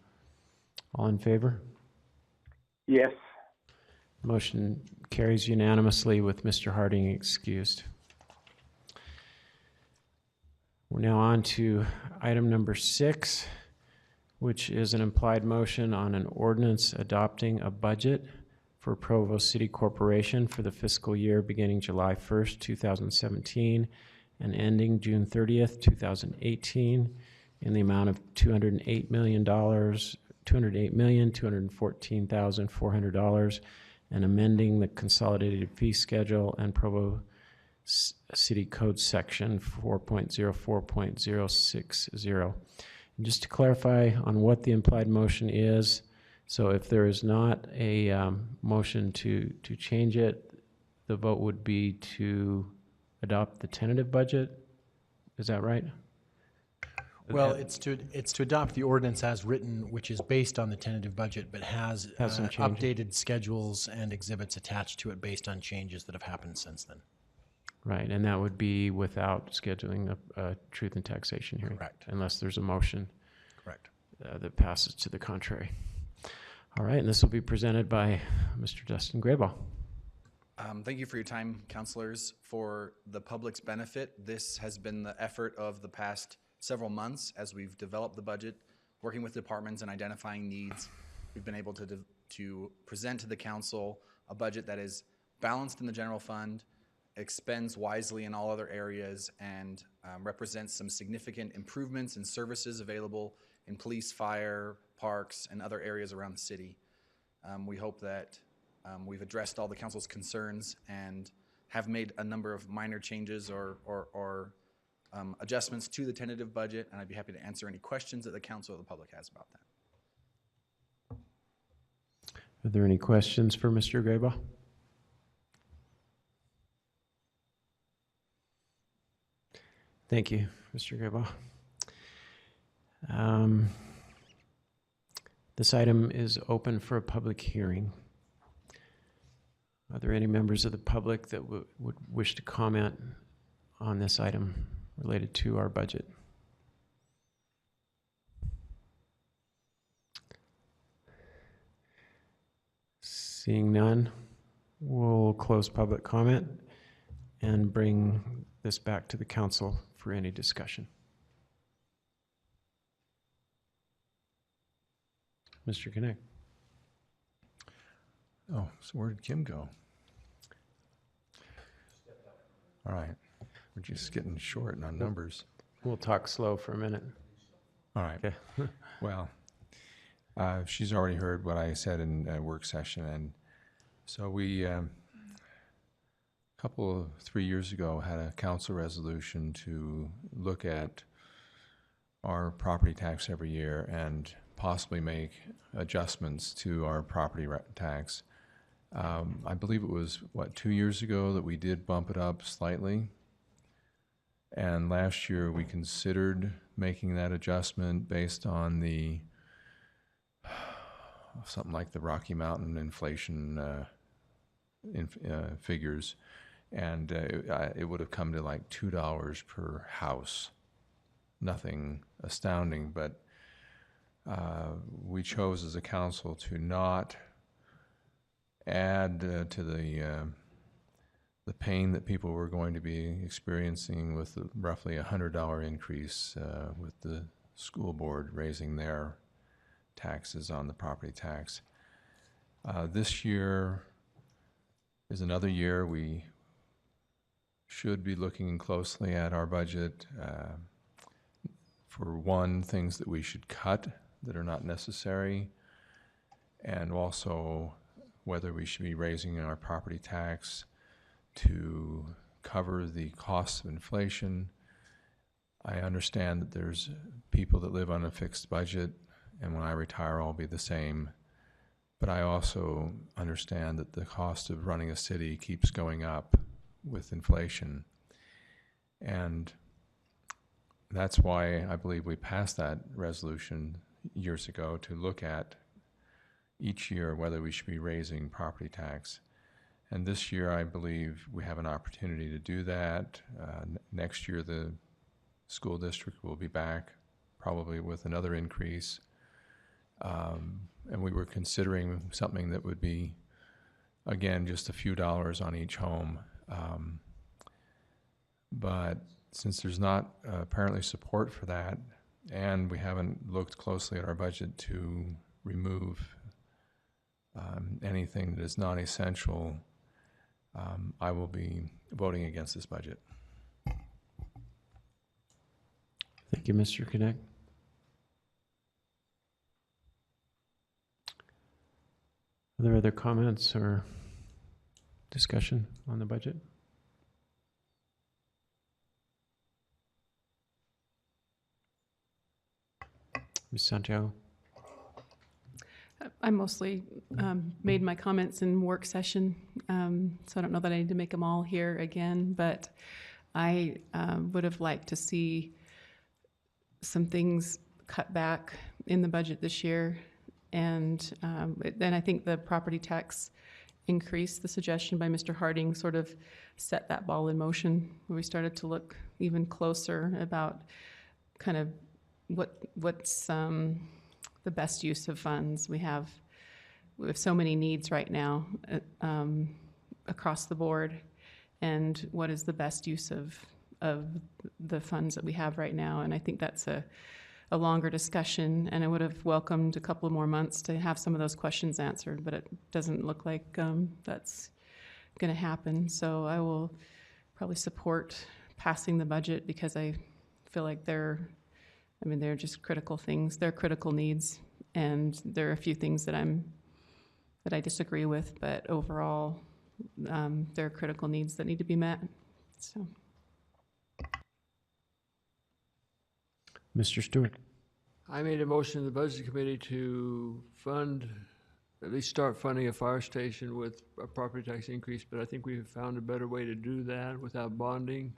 All in favor? Yes. Motion carries unanimously with Mr. Harding excused. We're now on to item number 6, which is an implied motion on an ordinance adopting a budget for Provo City Corporation for the fiscal year beginning July 1st, 2017 and ending June 30th, 2018 in the amount of $208,214,400 and amending the Consolidated Fee Schedule and Provo City Code Section 4.04.060. And just to clarify on what the implied motion is, so if there is not a motion to change it, the vote would be to adopt the tentative budget. Is that right? Well, it's to adopt the ordinance as written, which is based on the tentative budget, but has some changes. updated schedules and exhibits attached to it based on changes that have happened since then. Right, and that would be without scheduling a truth and taxation hearing. Correct. Unless there's a motion. Correct. That passes to the contrary. All right, and this will be presented by Mr. Dustin Grayball. Thank you for your time, councilors. For the public's benefit, this has been the effort of the past several months as we've developed the budget, working with departments and identifying needs. We've been able to present to the council a budget that is balanced in the general fund, expends wisely in all other areas, and represents some significant improvements in services available in police, fire, parks, and other areas around the city. We hope that we've addressed all the council's concerns and have made a number of minor changes or adjustments to the tentative budget, and I'd be happy to answer any questions that the council or the public has about that. Are there any questions for Mr. Grayball? Thank you, Mr. Grayball. This item is open for a public hearing. Are there any members of the public that would wish to comment on this item related to our budget? Seeing none, we'll close public comment and bring this back to the council for any discussion. Mr. Connect. Oh, so where did Kim go? All right, we're just getting short on numbers. We'll talk slow for a minute. All right. Okay. Well, she's already heard what I said in a work session, and so we, couple of 3 years ago, had a council resolution to look at our property tax every year and possibly make adjustments to our property tax. I believe it was, 2 years ago that we did bump it up slightly. And last year we considered making that adjustment based on the, something like the Rocky Mountain inflation figures. And it would have come to like $2 per house. Nothing astounding, but we chose as a council to not add to the pain that people were going to be experiencing with the roughly $100 increase with the school board raising their taxes on the property tax. This year is another year we should be looking closely at our budget. For one, things that we should cut that are not necessary, and also whether we should be raising our property tax to cover the costs of inflation. I understand that there's people that live on a fixed budget, and when I retire I'll be the same, but I also understand that the cost of running a city keeps going up with inflation, and that's why I believe we passed that resolution years ago to look at each year whether we should be raising property tax. And this year, I believe we have an opportunity to do that. Next year, the school district will be back, probably with another increase. And we were considering something that would be, again, just a few dollars on each home. But since there's not apparently support for that, and we haven't looked closely at our budget to remove anything that is non-essential, I will be voting against this budget. Thank you, Mr. Connect. Are there other comments or discussion on the budget? Ms. Santiago? I mostly made my comments in work session, so I don't know that I need to make them all here again, but I would have liked to see some things cut back in the budget this year. And then I think the property tax increase, the suggestion by Mr. Harding, sort of set that ball in motion, where we started to look even closer about kind of what's the best use of funds. We have so many needs right now across the board, and what is the best use of the funds that we have right now. And I think that's a longer discussion, and I would have welcomed a couple more months to have some of those questions answered, but it doesn't look like that's going to happen. So I will probably support passing the budget, because I feel like they're just critical things. They're critical needs, and there are a few things that I disagree with, but overall, there are critical needs that need to be met. So, Mr. Stewart? I made a motion in the Budget Committee to fund, at least start funding a fire station with a property tax increase, but I think we've found a better way to do that without bonding.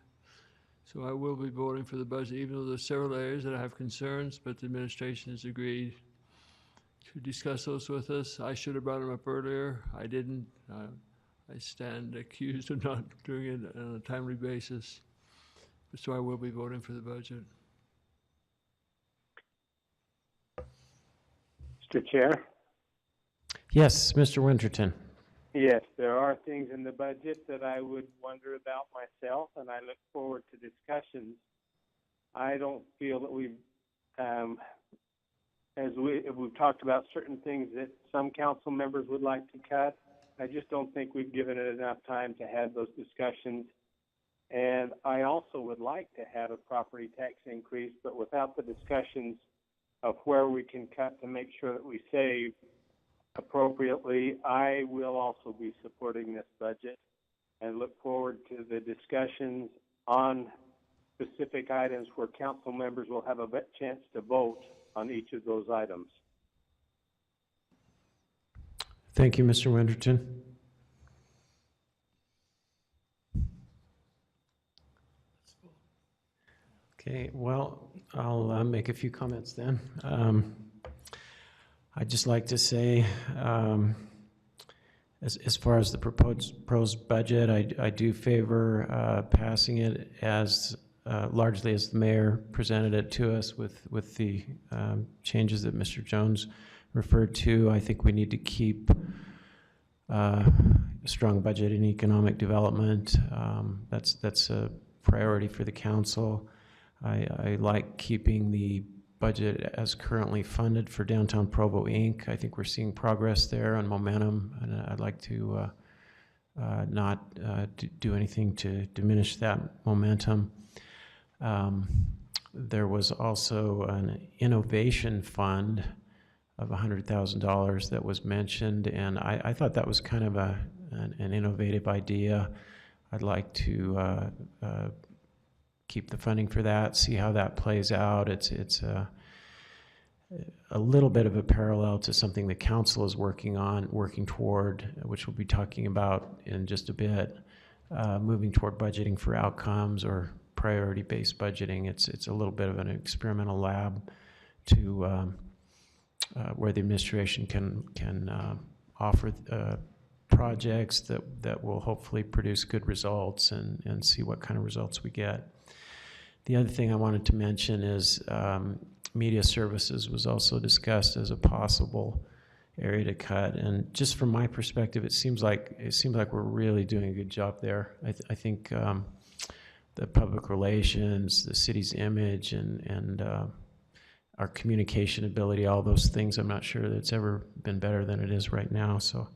So I will be voting for the budget, even though there's several areas that I have concerns, but the administration has agreed to discuss those with us. I should have brought them up earlier. I didn't. I stand accused of not doing it on a timely basis. So I will be voting for the budget. Mr. Chair? Yes, Mr. Winterton. Yes, there are things in the budget that I would wonder about myself, and I look forward to discussions. I don't feel that we've talked about certain things that some council members would like to cut. I just don't think we've given it enough time to have those discussions. And I also would like to have a property tax increase, but without the discussions of where we can cut to make sure that we save appropriately, I will also be supporting this budget and look forward to the discussions on specific items where council members will have a chance to vote on each of those items. Thank you, Mr. Winterton. Okay, well, I'll make a few comments then. I'd just like to say, as far as the proposed budget, I do favor passing it as largely as the mayor presented it to us with the changes that Mr. Jones referred to. I think we need to keep a strong budget in economic development. That's a priority for the council. I like keeping the budget as currently funded for Downtown Provo Inc. I think we're seeing progress there and momentum, and I'd like to not do anything to diminish that momentum. There was also an innovation fund of $100,000 that was mentioned, and I thought that was kind of an innovative idea. I'd like to keep the funding for that, see how that plays out. It's a little bit of a parallel to something the council is working toward, which we'll be talking about in just a bit, moving toward budgeting for outcomes or priority-based budgeting. It's a little bit of an experimental lab to where the administration can offer projects that will hopefully produce good results and see what kind of results we get. The other thing I wanted to mention is media services was also discussed as a possible area to cut. And just from my perspective, it seems like we're really doing a good job there. I think the public relations, the city's image, and our communication ability, all those things, I'm not sure that it's ever been better than it is right now. So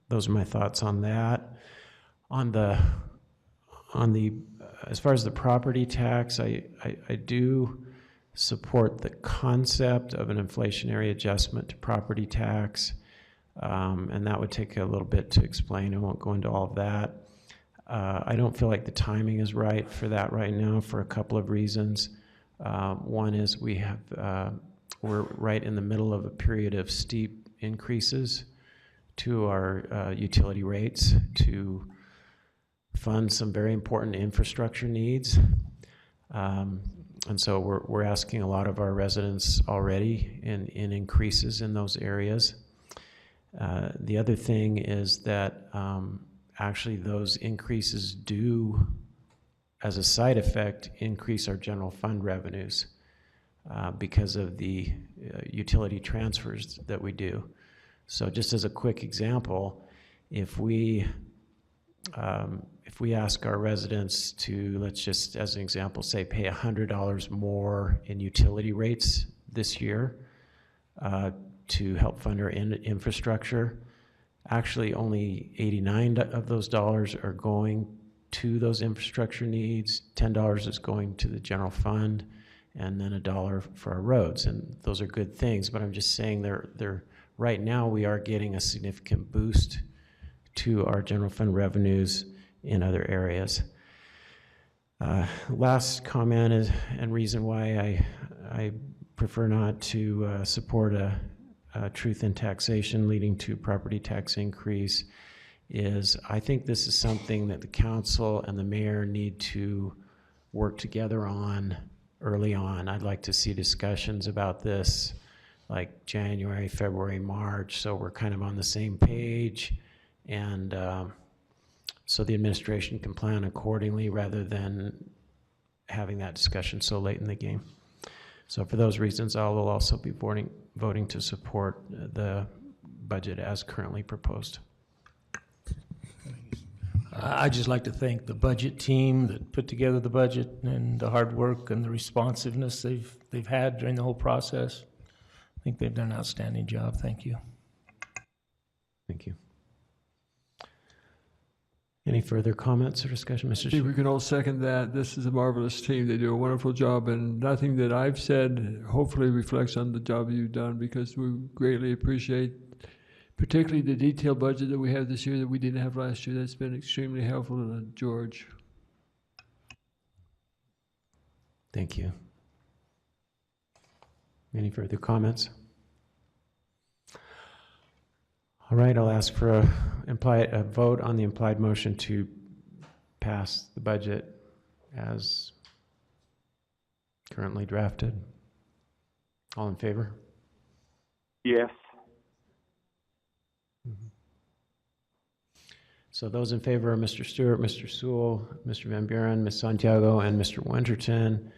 those are my thoughts on that. On the as far as the property tax, I do support the concept of an inflationary adjustment to property tax, and that would take a little bit to explain. I won't go into all of that. I don't feel like the timing is right for that right now for a couple of reasons. One is we're right in the middle of a period of steep increases to our utility rates to fund some very important infrastructure needs. And so we're asking a lot of our residents already in increases in those areas. The other thing is that actually those increases do, as a side effect, increase our general fund revenues because of the utility transfers that we do. So just as a quick example, if we ask our residents to, let's just as an example, say pay $100 more in utility rates this year to help fund our infrastructure, actually only 89 of those dollars are going to those infrastructure needs. $10 is going to the general fund, and then $1 for our roads. And those are good things, but I'm just saying they're right now we are getting a significant boost to our general fund revenues in other areas. Last comment is, and reason why I prefer not to support a truth in taxation leading to property tax increase is I think this is something that the council and the mayor need to work together on early on. I'd like to see discussions about this like January, February, March, so we're kind of on the same page, and so the administration can plan accordingly rather than having that discussion so late in the game. So for those reasons, I will also be voting to support the budget as currently proposed. I'd just like to thank the budget team that put together the budget and the hard work and the responsiveness they've had during the whole process. I think they've done an outstanding job. Thank you. Thank you. Any further comments or discussion, Mr. I think we can all second that. This is a marvelous team. They do a wonderful job, and nothing that I've said hopefully reflects on the job you've done, because we greatly appreciate particularly the detailed budget that we have this year that we didn't have last year. That's been extremely helpful to George. Thank you. Any further comments? All right, I'll ask for a vote on the implied motion to pass the budget as currently drafted. All in favor? Yes. So those in favor are Mr. Stewart, Mr. Sewell, Mr. Van Buren, Ms. Santiago, and Mr. Winterton.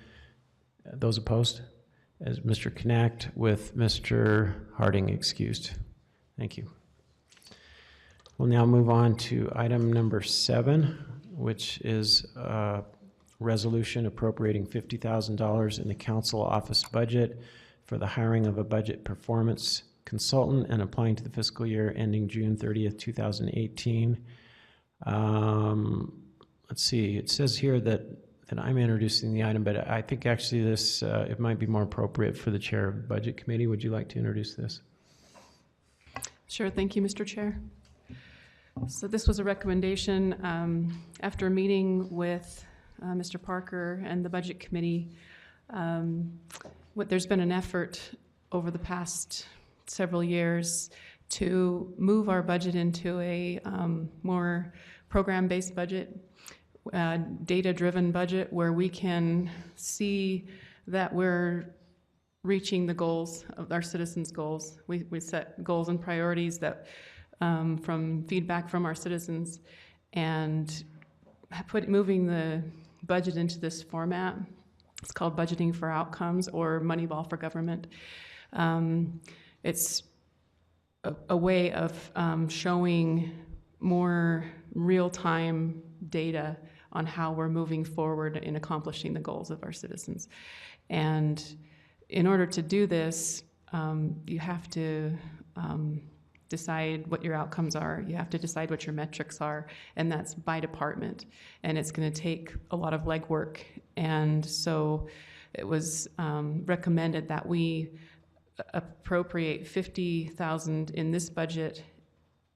Those opposed? As Mr. Knacht with Mr. Harding excused. Thank you. We'll now move on to item number 7, which is a resolution appropriating $50,000 in the council office budget for the hiring of a budget performance consultant and applying to the fiscal year ending June 30th, 2018. Let's see, it says here that I'm introducing the item, but I think actually this, it might be more appropriate for the chair of the budget committee. Would you like to introduce this? Sure, thank you, Mr. Chair. So this was a recommendation after a meeting with Mr. Parker and the budget committee. There's been an effort over the past several years to move our budget into a more program-based budget, data-driven budget, where we can see that we're reaching the goals of our citizens' goals. We set goals and priorities that from feedback from our citizens and moving the budget into this format. It's called budgeting for outcomes or Moneyball for government. It's a way of showing more real-time data on how we're moving forward in accomplishing the goals of our citizens. And in order to do this, you have to decide what your outcomes are. You have to decide what your metrics are, and that's by department. And it's going to take a lot of legwork. And so it was recommended that we appropriate $50,000 in this budget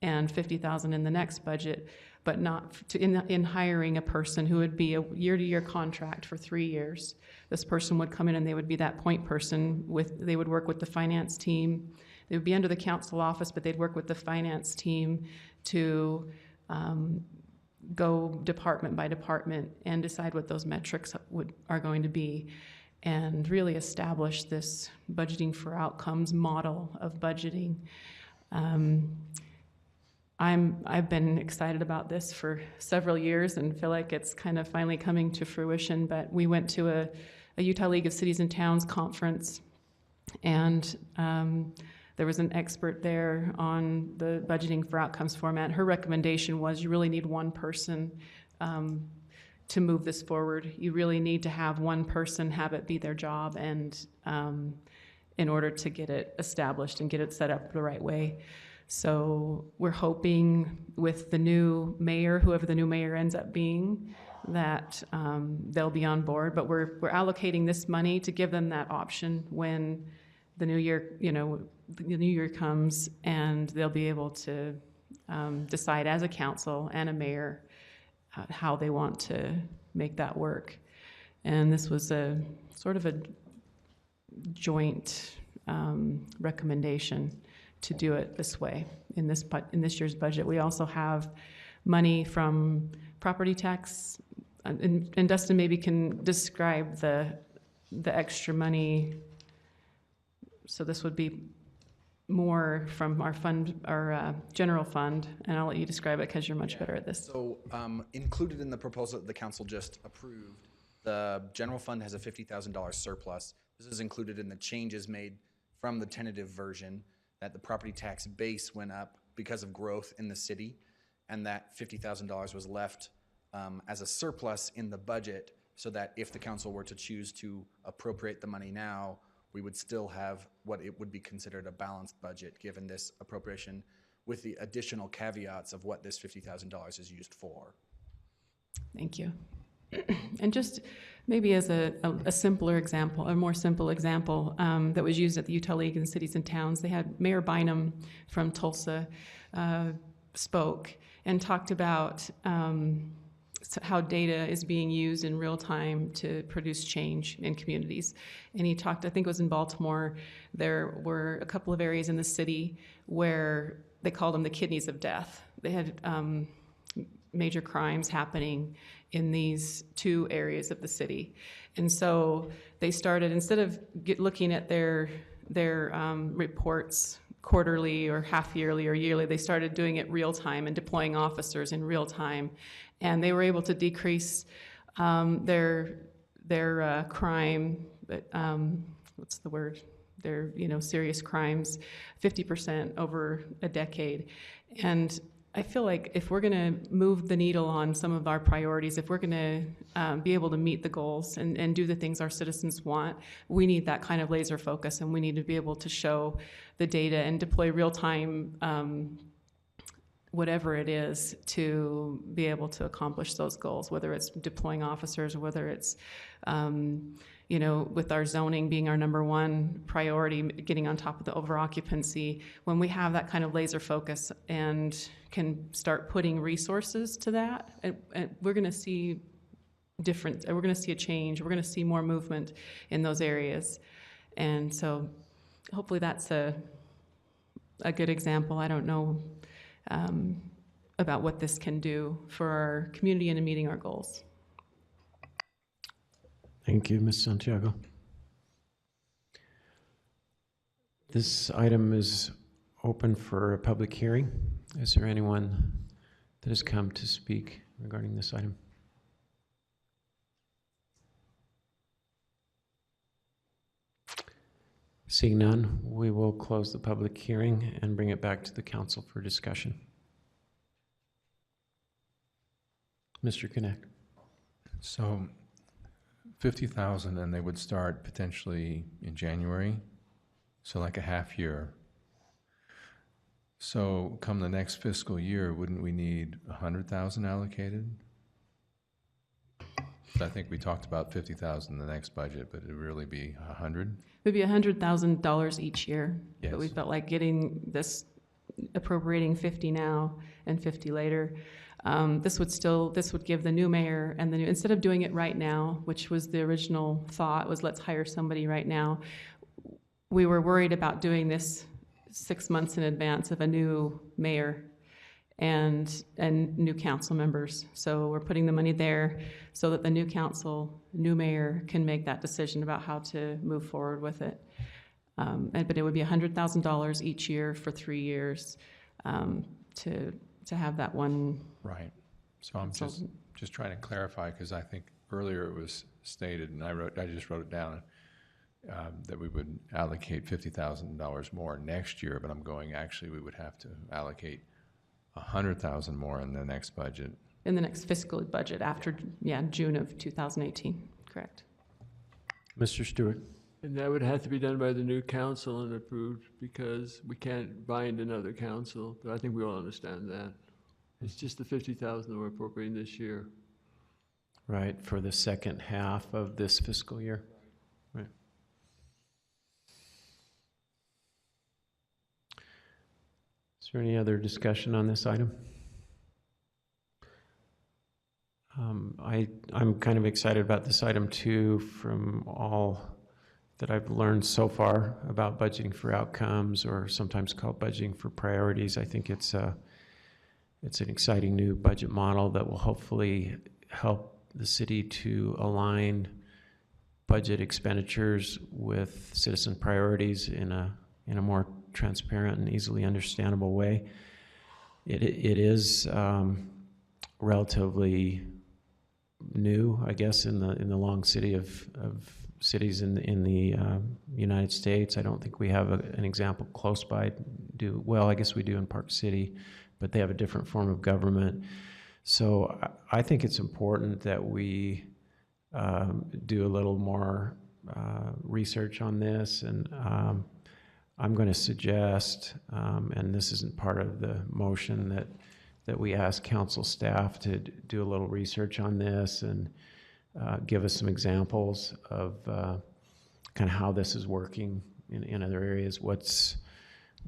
and $50,000 in the next budget, but not in hiring a person who would be a year-to-year contract for 3 years. This person would come in and they would be that point person. They would work with the finance team. They would be under the council office, but they'd work with the finance team to go department by department and decide what those metrics are going to be, and really establish this budgeting for outcomes model of budgeting. I've been excited about this for several years and feel like it's kind of finally coming to fruition, but we went to a Utah League of Cities and Towns conference, and there was an expert there on the budgeting for outcomes format. Her recommendation was you really need one person to move this forward. You really need to have one person have it be their job, and in order to get it established and get it set up the right way. So we're hoping with the new mayor, whoever the new mayor ends up being, that they'll be on board. But we're allocating this money to give them that option when the new year, the new year comes, and they'll be able to decide as a council and a mayor how they want to make that work. And this was a sort of a joint recommendation to do it this way in this year's budget. We also have money from property tax, and Dustin maybe can describe the extra money. So this would be more from our fund, our general fund, and I'll let you describe it because you're much better at this. So included in the proposal that the council just approved, the general fund has a $50,000 surplus. This is included in the changes made from the tentative version, that the property tax base went up because of growth in the city, and that $50,000 was left as a surplus in the budget, so that if the council were to choose to appropriate the money now, we would still have what it would be considered a balanced budget, given this appropriation, with the additional caveats of what this $50,000 is used for. Thank you. And just maybe as a simpler example, a more simple example that was used at the Utah League in Cities and Towns, they had Mayor Bynum from Tulsa spoke and talked about how data is being used in real time to produce change in communities. And he talked, I think it was in Baltimore, there were a couple of areas in the city where they called them the kidneys of death. They had major crimes happening in these two areas of the city. And so they started, instead of looking at their reports quarterly or half yearly or yearly, they started doing it real time and deploying officers in real time. And they were able to decrease their crime, what's the word? Their serious crimes, 50% over a decade. And I feel like if we're going to move the needle on some of our priorities, if we're going to be able to meet the goals and do the things our citizens want, we need that kind of laser focus, and we need to be able to show the data and deploy real-time whatever it is to be able to accomplish those goals, whether it's deploying officers or whether it's with our zoning being our number one priority, getting on top of the over-occupancy. When we have that kind of laser focus and can start putting resources to that, and we're going to see we're going to see a change. We're going to see more movement in those areas. And so hopefully that's a good example. I don't know about what this can do for our community and in meeting our goals. Thank you, Ms. Santiago. This item is open for a public hearing. Is there anyone that has come to speak regarding this item? Seeing none, we will close the public hearing and bring it back to the council for discussion. Mr. Connect. So 50,000, and they would start potentially in January, so like a half year. So come the next fiscal year, wouldn't we need 100,000 allocated? I think we talked about 50,000 in the next budget, but it'd really be 100? It would be $100,000 each year. Yes. But we felt like getting this, appropriating 50 now and 50 later. This would give the new mayor and the new, instead of doing it right now, which was the original thought, was let's hire somebody right now. We were worried about doing this 6 months in advance of a new mayor and new council members. So we're putting the money there so that the new council, new mayor can make that decision about how to move forward with it. But it would be $100,000 each year for 3 years to have that one. Right. So I'm just trying to clarify, because I think earlier it was stated, and I just wrote it down, that we would allocate $50,000 more next year, but I'm going, actually, we would have to allocate 100,000 more in the next budget. In the next fiscal budget after, June of 2018, correct. Mr. Stewart. And that would have to be done by the new council and approved, because we can't bind another council, but I think we all understand that. It's just the 50,000 that we're appropriating this year. Right, for the second half of this fiscal year. Right. Is there any other discussion on this item? I'm kind of excited about this item too, from all that I've learned so far about budgeting for outcomes, or sometimes called budgeting for priorities. I think it's an exciting new budget model that will hopefully help the city to align budget expenditures with citizen priorities in a more transparent and easily understandable way. It is relatively new, I guess, in the long city of cities in the United States. I don't think we have an example close by. Well, I guess we do in Park City, but they have a different form of government. So I think it's important that we do a little more research on this, and I'm going to suggest, and this isn't part of the motion, that we ask council staff to do a little research on this and give us some examples of kind of how this is working in other areas. What's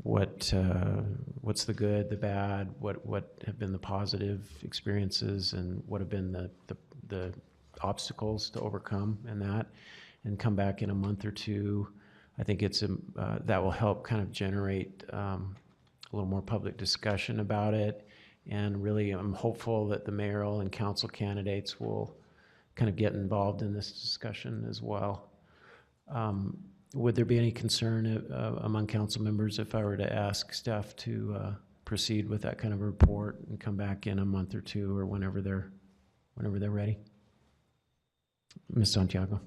the good, the bad, what have been the positive experiences, and what have been the obstacles to overcome in that, and come back in a month or two. I think that will help kind of generate a little more public discussion about it. And really, I'm hopeful that the mayoral and council candidates will kind of get involved in this discussion as well. Would there be any concern among council members if I were to ask staff to proceed with that kind of a report and come back in a month or two, or whenever they're ready? Ms. Santiago.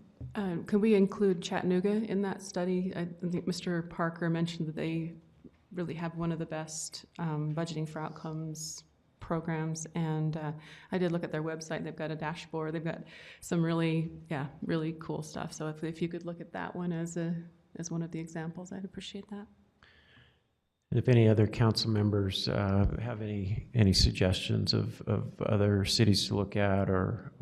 Could we include Chattanooga in that study? I think Mr. Parker mentioned that they really have one of the best budgeting for outcomes programs, and I did look at their website. They've got a dashboard. They've got some really cool stuff. So if you could look at that one as one of the examples, I'd appreciate that. And if any other council members have any suggestions of other cities to look at, or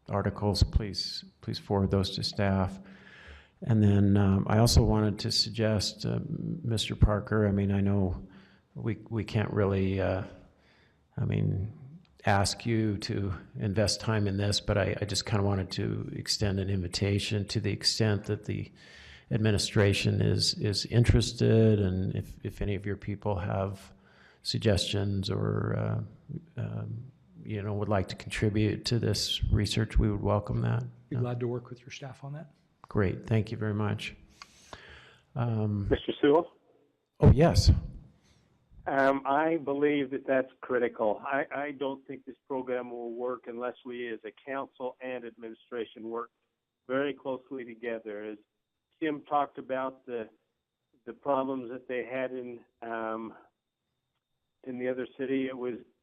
articles, please forward those to staff. And then I also wanted to suggest, Mr. Parker, I mean, I know we can't really ask you to invest time in this, but I just kind of wanted to extend an invitation to the extent that the administration is interested, and if any of your people have suggestions or would like to contribute to this research, we would welcome that. Be glad to work with your staff on that. Great, thank you very much. Mr. Sewell? Oh, yes. I believe that that's critical. I don't think this program will work unless we as a council and administration work very closely together. As Kim talked about the problems that they had in the other city,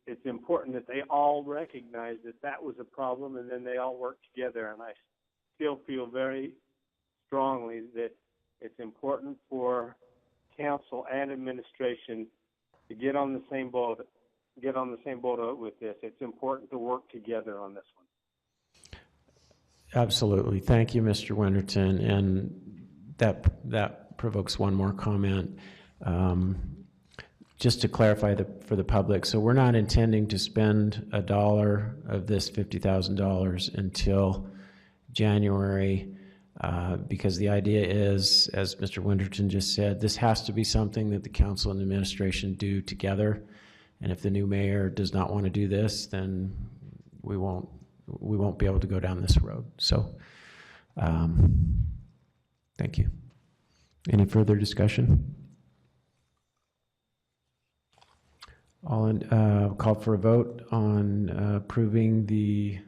it's important that they all recognize that was a problem, and then they all work together. And I still feel very strongly that it's important for council and administration to get on the same boat with this. It's important to work together on this one. Absolutely. Thank you, Mr. Winterton. And that provokes one more comment. Just to clarify for the public, so we're not intending to spend $1 of this $50,000 until January, because the idea is, as Mr. Winterton just said, this has to be something that the council and administration do together. And if the new mayor does not want to do this, then we won't be able to go down this road. So, thank you. Any further discussion? Call for a vote on approving the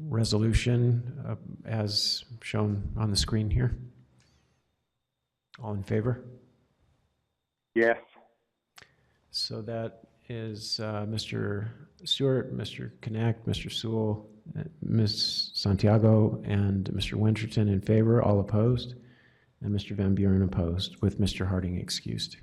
resolution as shown on the screen here. All in favor? Yes. So that is Mr. Stewart, Mr. Connect, Mr. Sewell, Ms. Santiago, and Mr. Winterton in favor. All opposed? And Mr. Van Buren opposed, with Mr. Harding excused.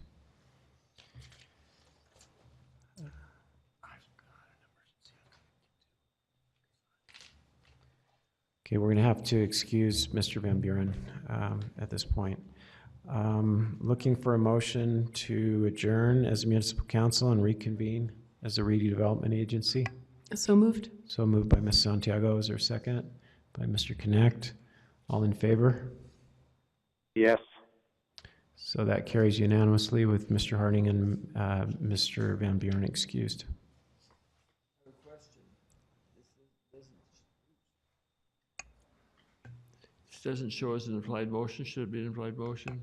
Okay, we're going to have to excuse Mr. Van Buren at this point. Looking for a motion to adjourn as a municipal council and reconvene as a redevelopment agency. So moved. So moved by Ms. Santiago. Is there a second? By Mr. Connect. All in favor? Yes. So that carries unanimously with Mr. Harding and Mr. Van Buren excused. This doesn't show as an implied motion. Should it be an implied motion?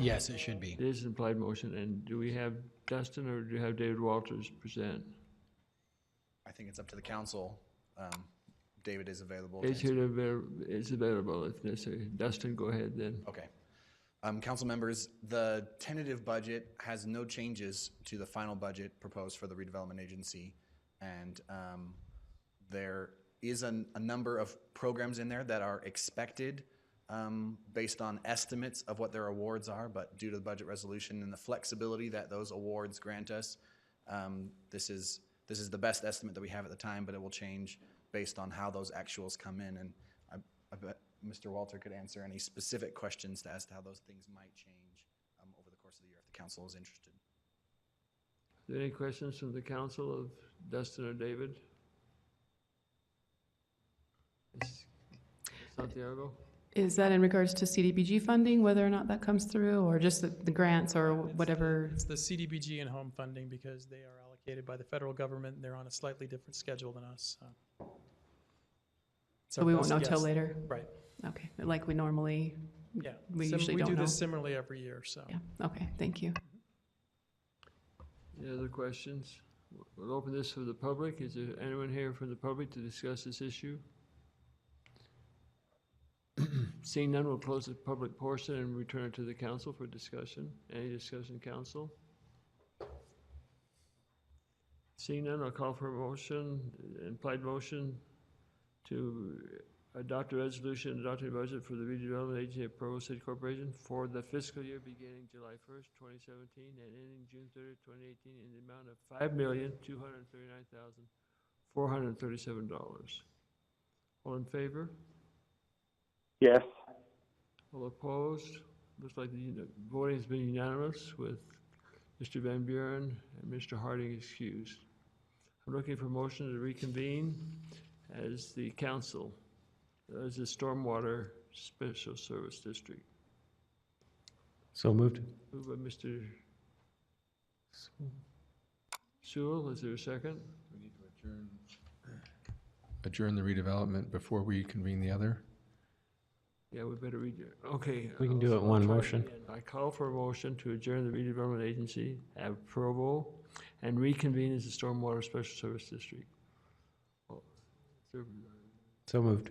Yes, it should be. It is an implied motion. And do we have Dustin or do you have David Walters present? I think it's up to the council. David is available. It's available if necessary. Dustin, go ahead then. Okay. Council members, the tentative budget has no changes to the final budget proposed for the redevelopment agency. And there is a number of programs in there that are expected based on estimates of what their awards are, but due to the budget resolution and the flexibility that those awards grant us, this is the best estimate that we have at the time, but it will change based on how those actuals come in. And I bet Mr. Walter could answer any specific questions as to how those things might change over the course of the year if the council is interested. Are there any questions from the council of Dustin or David? Santiago? Is that in regards to CDBG funding, whether or not that comes through, or just the grants or whatever? It's the CDBG and home funding because they are allocated by the federal government and they're on a slightly different schedule than us. So we won't know till later? Right. Okay, like we normally, yeah. we usually don't know. We do this similarly every year, so. Yeah, okay, thank you. Any other questions? We'll open this for the public. Is there anyone here from the public to discuss this issue? Seeing none, we'll close the public portion and return it to the council for discussion. Any discussion, council? Seeing none, I'll call for a motion, implied motion, to adopt a resolution adopting a budget for the redevelopment agency of Provo City Corporation for the fiscal year beginning July 1st, 2017 and ending June 30th, 2018 in the amount of $5,239,437. All in favor? Yes. All opposed? Looks like the voting has been unanimous with Mr. Van Buren and Mr. Harding excused. I'm looking for a motion to reconvene as the council, as the Stormwater Special Service District. So moved. Moved by Mr. Sewell. Is there a second? We need to adjourn the redevelopment before we convene the other. Yeah, we better read it. Okay. We can do it in one motion. I call for a motion to adjourn the redevelopment agency, have Provo, and reconvene as the Stormwater Special Service District. So moved.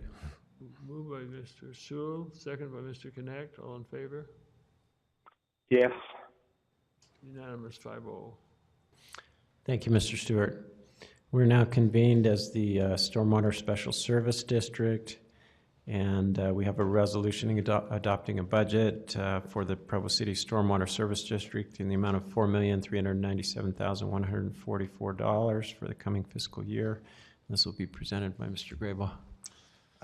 Moved by Mr. Sewell, second by Mr. Connect. All in favor? Yes. Unanimous, 5-0. Thank you, Mr. Stewart. We're now convened as the Stormwater Special Service District, and we have a resolution adopting a budget for the Provo City Stormwater Service District in the amount of $4,397,144 for the coming fiscal year. This will be presented by Mr. Graybaugh.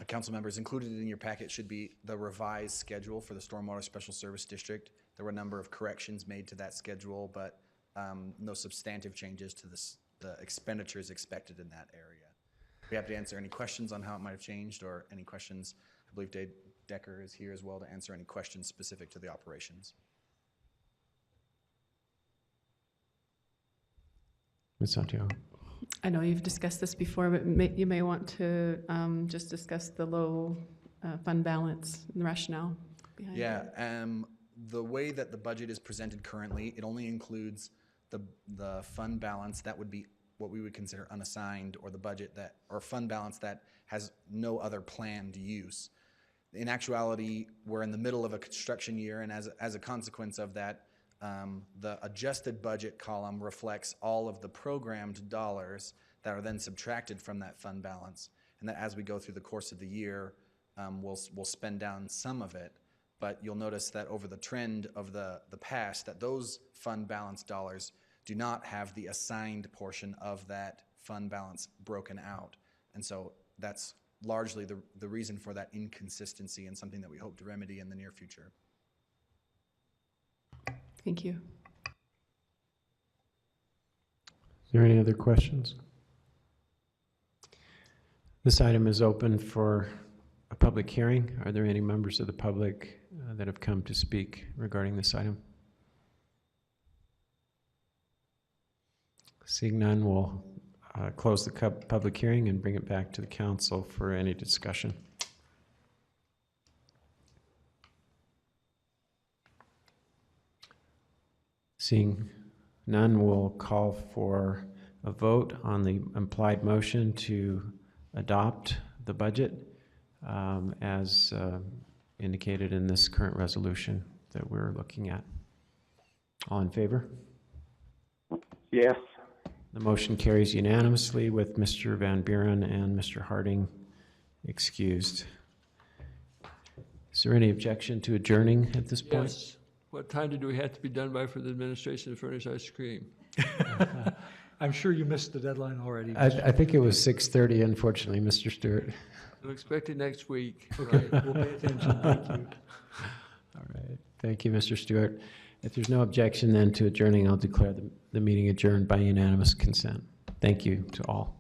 Council members, included in your packet should be the revised schedule for the Stormwater Special Service District. There were a number of corrections made to that schedule, but no substantive changes to the expenditures expected in that area. We have to answer any questions on how it might have changed or any questions. I believe Dave Decker is here as well to answer any questions specific to the operations. Ms. Santiago. I know you've discussed this before, but you may want to just discuss the low fund balance and the rationale behind it. Yeah, the way that the budget is presented currently, it only includes the fund balance that would be what we would consider unassigned, or the budget that, or fund balance that has no other planned use. In actuality, we're in the middle of a construction year, and as a consequence of that, the adjusted budget column reflects all of the programmed dollars that are then subtracted from that fund balance, and that as we go through the course of the year, we'll spend down some of it. But you'll notice that over the trend of the past, that those fund balance dollars do not have the assigned portion of that fund balance broken out. And so that's largely the reason for that inconsistency, and something that we hope to remedy in the near future. Thank you. Is there any other questions? This item is open for a public hearing. Are there any members of the public that have come to speak regarding this item? Seeing none, we'll close the public hearing and bring it back to the council for any discussion. Seeing none, we'll call for a vote on the implied motion to adopt the budget as indicated in this current resolution that we're looking at. All in favor? Yes. The motion carries unanimously with Mr. Van Buren and Mr. Harding excused. Is there any objection to adjourning at this point? Yes. What time do we have to be done by for the administration to furnish ice cream? I'm sure you missed the deadline already. I think it was 6:30, unfortunately, Mr. Stewart. I'm expecting next week. Okay, we'll pay attention. Thank you. All right. Thank you, Mr. Stewart. If there's no objection then to adjourning, I'll declare the meeting adjourned by unanimous consent. Thank you to all.